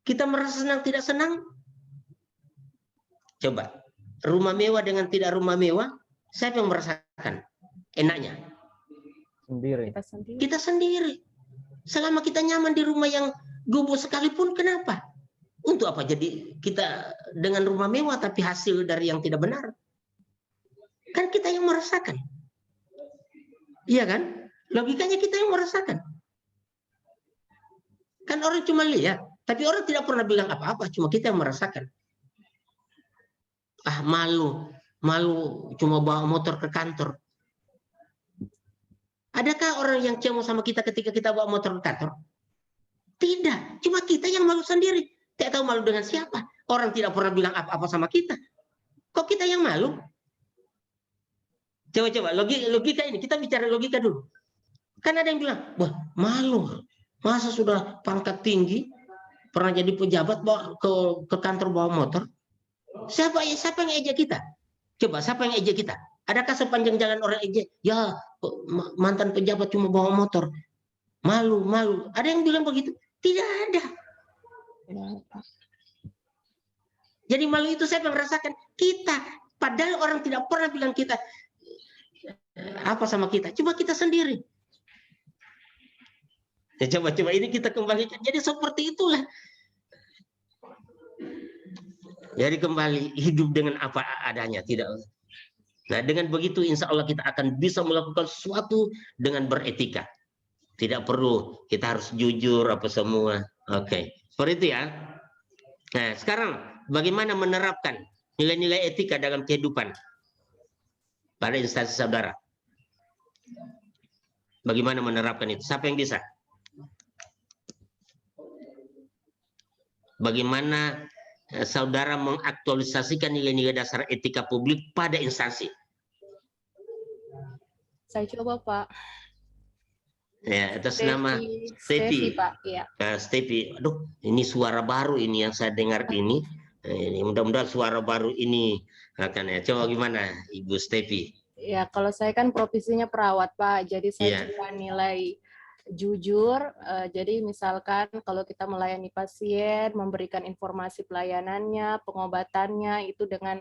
Kita merasa senang tidak senang? Coba, rumah mewah dengan tidak rumah mewah, siapa yang merasakan enaknya? Sendiri. Kita sendiri. Selama kita nyaman di rumah yang gubuk sekalipun, kenapa? Untuk apa jadi kita dengan rumah mewah tapi hasil dari yang tidak benar? Kan kita yang merasakan. Iya kan? Logikanya kita yang merasakan. Kan orang cuma lihat, tapi orang tidak pernah bilang apa-apa, cuma kita yang merasakan. Ah, malu cuma bawa motor ke kantor. Adakah orang yang cemo sama kita ketika kita bawa motor ke kantor? Tidak, cuma kita yang malu sendiri. Tidak tahu malu dengan siapa. Orang tidak pernah bilang apa-apa sama kita. Kok kita yang malu? Coba logika ini, kita bicara logika dulu. Kan ada yang bilang, wah malu. Masa sudah pangkat tinggi, pernah jadi pejabat bawa ke kantor bawa motor? Siapa yang ejek kita? Coba, siapa yang ejek kita? Adakah sepanjang jalan orang ejek? Ya, mantan pejabat cuma bawa motor. Malu. Ada yang bilang begitu? Tidak ada. Jadi malu itu siapa yang merasakan? Kita. Padahal orang tidak pernah bilang kita apa sama kita. Cuma kita sendiri. Ya, coba ini kita kembalikan. Jadi seperti itulah. Jadi kembali hidup dengan apa adanya, tidak. Nah, dengan begitu insya Allah kita akan bisa melakukan sesuatu dengan beretika. Tidak perlu kita harus jujur apa semua. Oke, seperti itu ya. Nah, sekarang bagaimana menerapkan nilai-nilai etika dalam kehidupan pada instansi saudara? Bagaimana menerapkan itu? Siapa yang bisa? Bagaimana saudara mengaktualisasikan nilai-nilai dasar etika publik pada instansi? Saya coba, Pak. Ya, atas nama Stefi. Pak. Ya. Stefi, aduh, ini suara baru ini yang saya dengar ini. Ini mudah-mudahan suara baru ini akan ya. Coba gimana, Ibu Stefi? Ya, kalau saya kan profesinya perawat, Pak. Jadi saya coba nilai jujur. Jadi misalkan kalau kita melayani pasien, memberikan informasi pelayanannya, pengobatannya itu dengan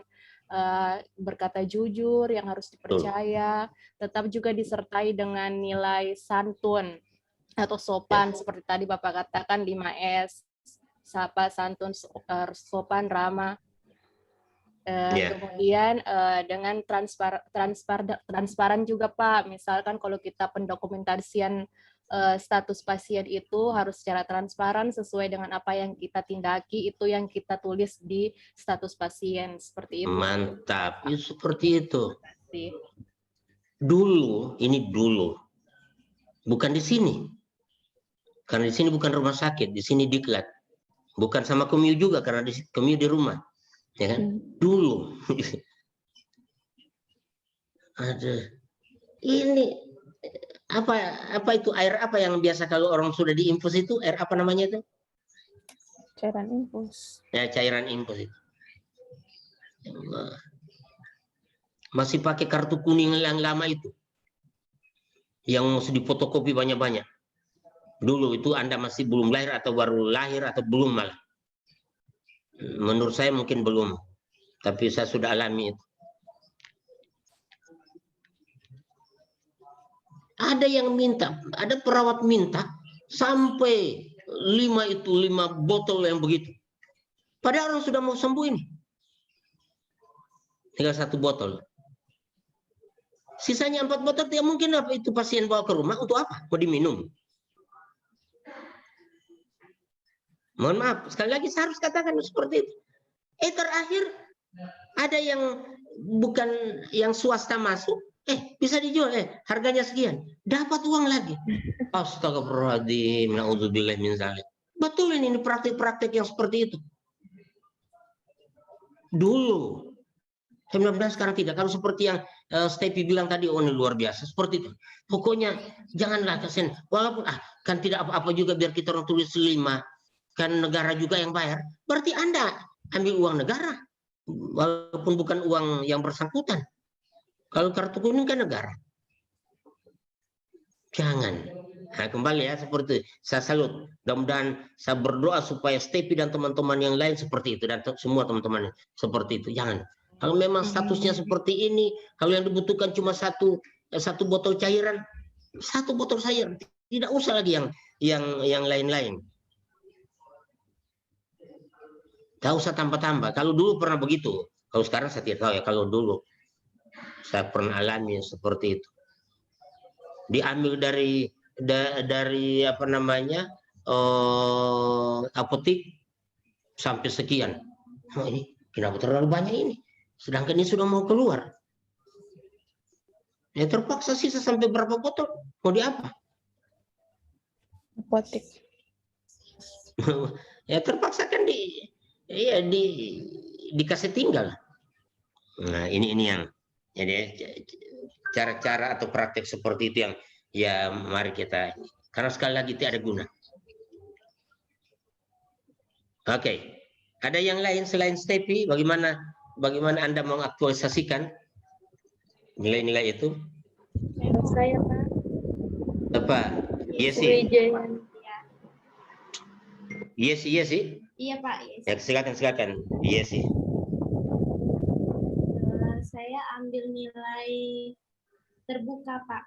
berkata jujur yang harus dipercaya, tetap juga disertai dengan nilai santun atau sopan seperti tadi Bapak katakan 5S, sapa, santun, sopan, ramah. Kemudian dengan transparan juga Pak, misalkan kalau kita pendokumentasian status pasien itu harus secara transparan sesuai dengan apa yang kita tindaki, itu yang kita tulis di status pasien, seperti itu. Mantap, ya, seperti itu. Dulu, bukan di sini, karena di sini bukan rumah sakit, di sini diklat, bukan sama Komyu juga karena Komyu di rumah, ya kan? Dulu Ada. Ini apa itu air apa yang biasa kalau orang sudah diinfus itu air apa namanya itu? Cairan infus. Ya, cairan infus itu. Ya Allah. Masih pakai kartu kuning yang lama itu. Yang mesti difotokopi banyak-banyak. Dulu itu Anda masih belum lahir atau baru lahir atau belum malah. Menurut saya mungkin belum. Tapi saya sudah alami itu. Ada yang minta, ada perawat minta sampai 5 botol yang begitu. Padahal orang sudah mau sembuh ini. Tinggal 1 botol. Sisanya 4 botol tidak mungkin apa itu pasien bawa ke rumah untuk apa? Mau diminum. Mohon maaf, sekali lagi saya harus katakan seperti itu. Terakhir ada yang bukan yang swasta masuk, bisa dijual, harganya sekian, dapat uang lagi. Astagfirullahaladzim, na'udzubillah min dzalik. Betul ini praktik-praktik yang seperti itu. Dulu, mudah-mudahan sekarang tidak. Kalau seperti yang Stepi bilang tadi, oh ini luar biasa, seperti itu. Pokoknya janganlah kasihan, walaupun kan tidak apa-apa juga biar kita orang tulis 5, kan negara juga yang bayar. Berarti Anda ambil uang negara, walaupun bukan uang yang bersangkutan. Kalau kartu kuning kan negara. Jangan. Nah, kembali ya seperti itu. Saya salut. Mudah-mudahan saya berdoa supaya Stepi dan teman-teman yang lain seperti itu dan semua teman-teman seperti itu. Jangan. Kalau memang statusnya seperti ini, kalau yang dibutuhkan cuma satu botol cairan, 1 botol cairan, tidak usah lagi yang lain-lain. Gak usah tambah-tambah. Kalau dulu pernah begitu. Kalau sekarang saya tidak tahu ya. Kalau dulu saya pernah alami seperti itu. Diambil dari apa namanya apotik sampai sekian. Oh, ini kenapa terlalu banyak ini? Sedangkan ini sudah mau keluar. Ya terpaksa sisa sampai berapa botol? Mau di apa? Apotik. Ya terpaksa kan dikasih tinggal. Nah, ini yang jadi cara-cara atau praktek seperti itu yang ya mari kita, karena sekali lagi tidak ada guna. Oke. Ada yang lain selain Stepi? Bagaimana Anda mengaktualisasikan nilai-nilai itu? Saya, Pak. Apa? Yesi. Yesi. Iya, Pak. Ya, silakan. Yesi. Saya ambil nilai terbuka, Pak.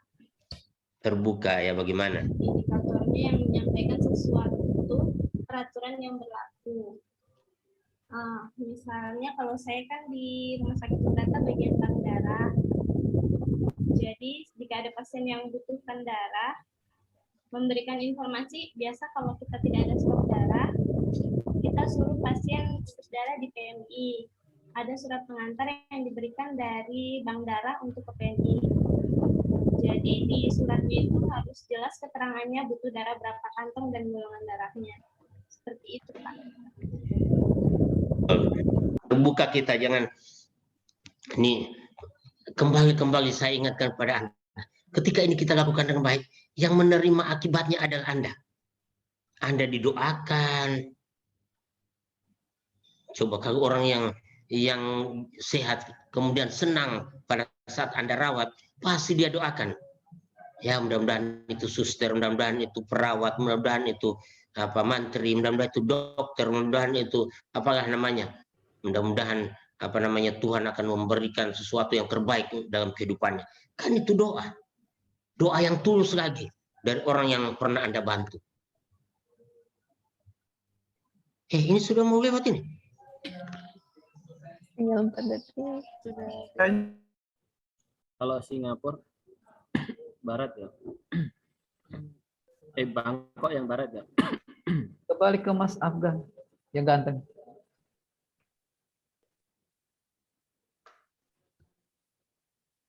Terbuka ya, bagaimana? Indikatornya yang menyampaikan sesuatu peraturan yang berlaku. Misalnya kalau saya kan di Rumah Sakit Medata bagian bank darah. Jadi jika ada pasien yang butuhkan darah, memberikan informasi, biasa kalau kita tidak ada stok darah, kita suruh pasien urus darah di PMI. Ada surat pengantar yang diberikan dari bank darah untuk ke PMI. Jadi di suratnya itu harus jelas keterangannya butuh darah berapa kantong dan golongan darahnya. Seperti itu, Pak. Terbuka kita, jangan ini kembali saya ingatkan pada Anda. Ketika ini kita lakukan dengan baik, yang menerima akibatnya adalah Anda. Anda didoakan. Coba kalau orang yang sehat kemudian senang pada saat Anda rawat, pasti dia doakan. Ya, mudah-mudahan itu suster, mudah-mudahan itu perawat, mudah-mudahan itu mantri, mudah-mudahan itu dokter, mudah-mudahan itu apalah namanya. Mudah-mudahan Tuhan akan memberikan sesuatu yang terbaik dalam kehidupannya. Kan itu doa. Doa yang tulus lagi dari orang yang pernah Anda bantu. Ini sudah mau lewat ini. Tinggal 4 detik. Kalau Singapura barat ya. Bangkok yang barat ya. Kembali ke Mas Afgan yang ganteng.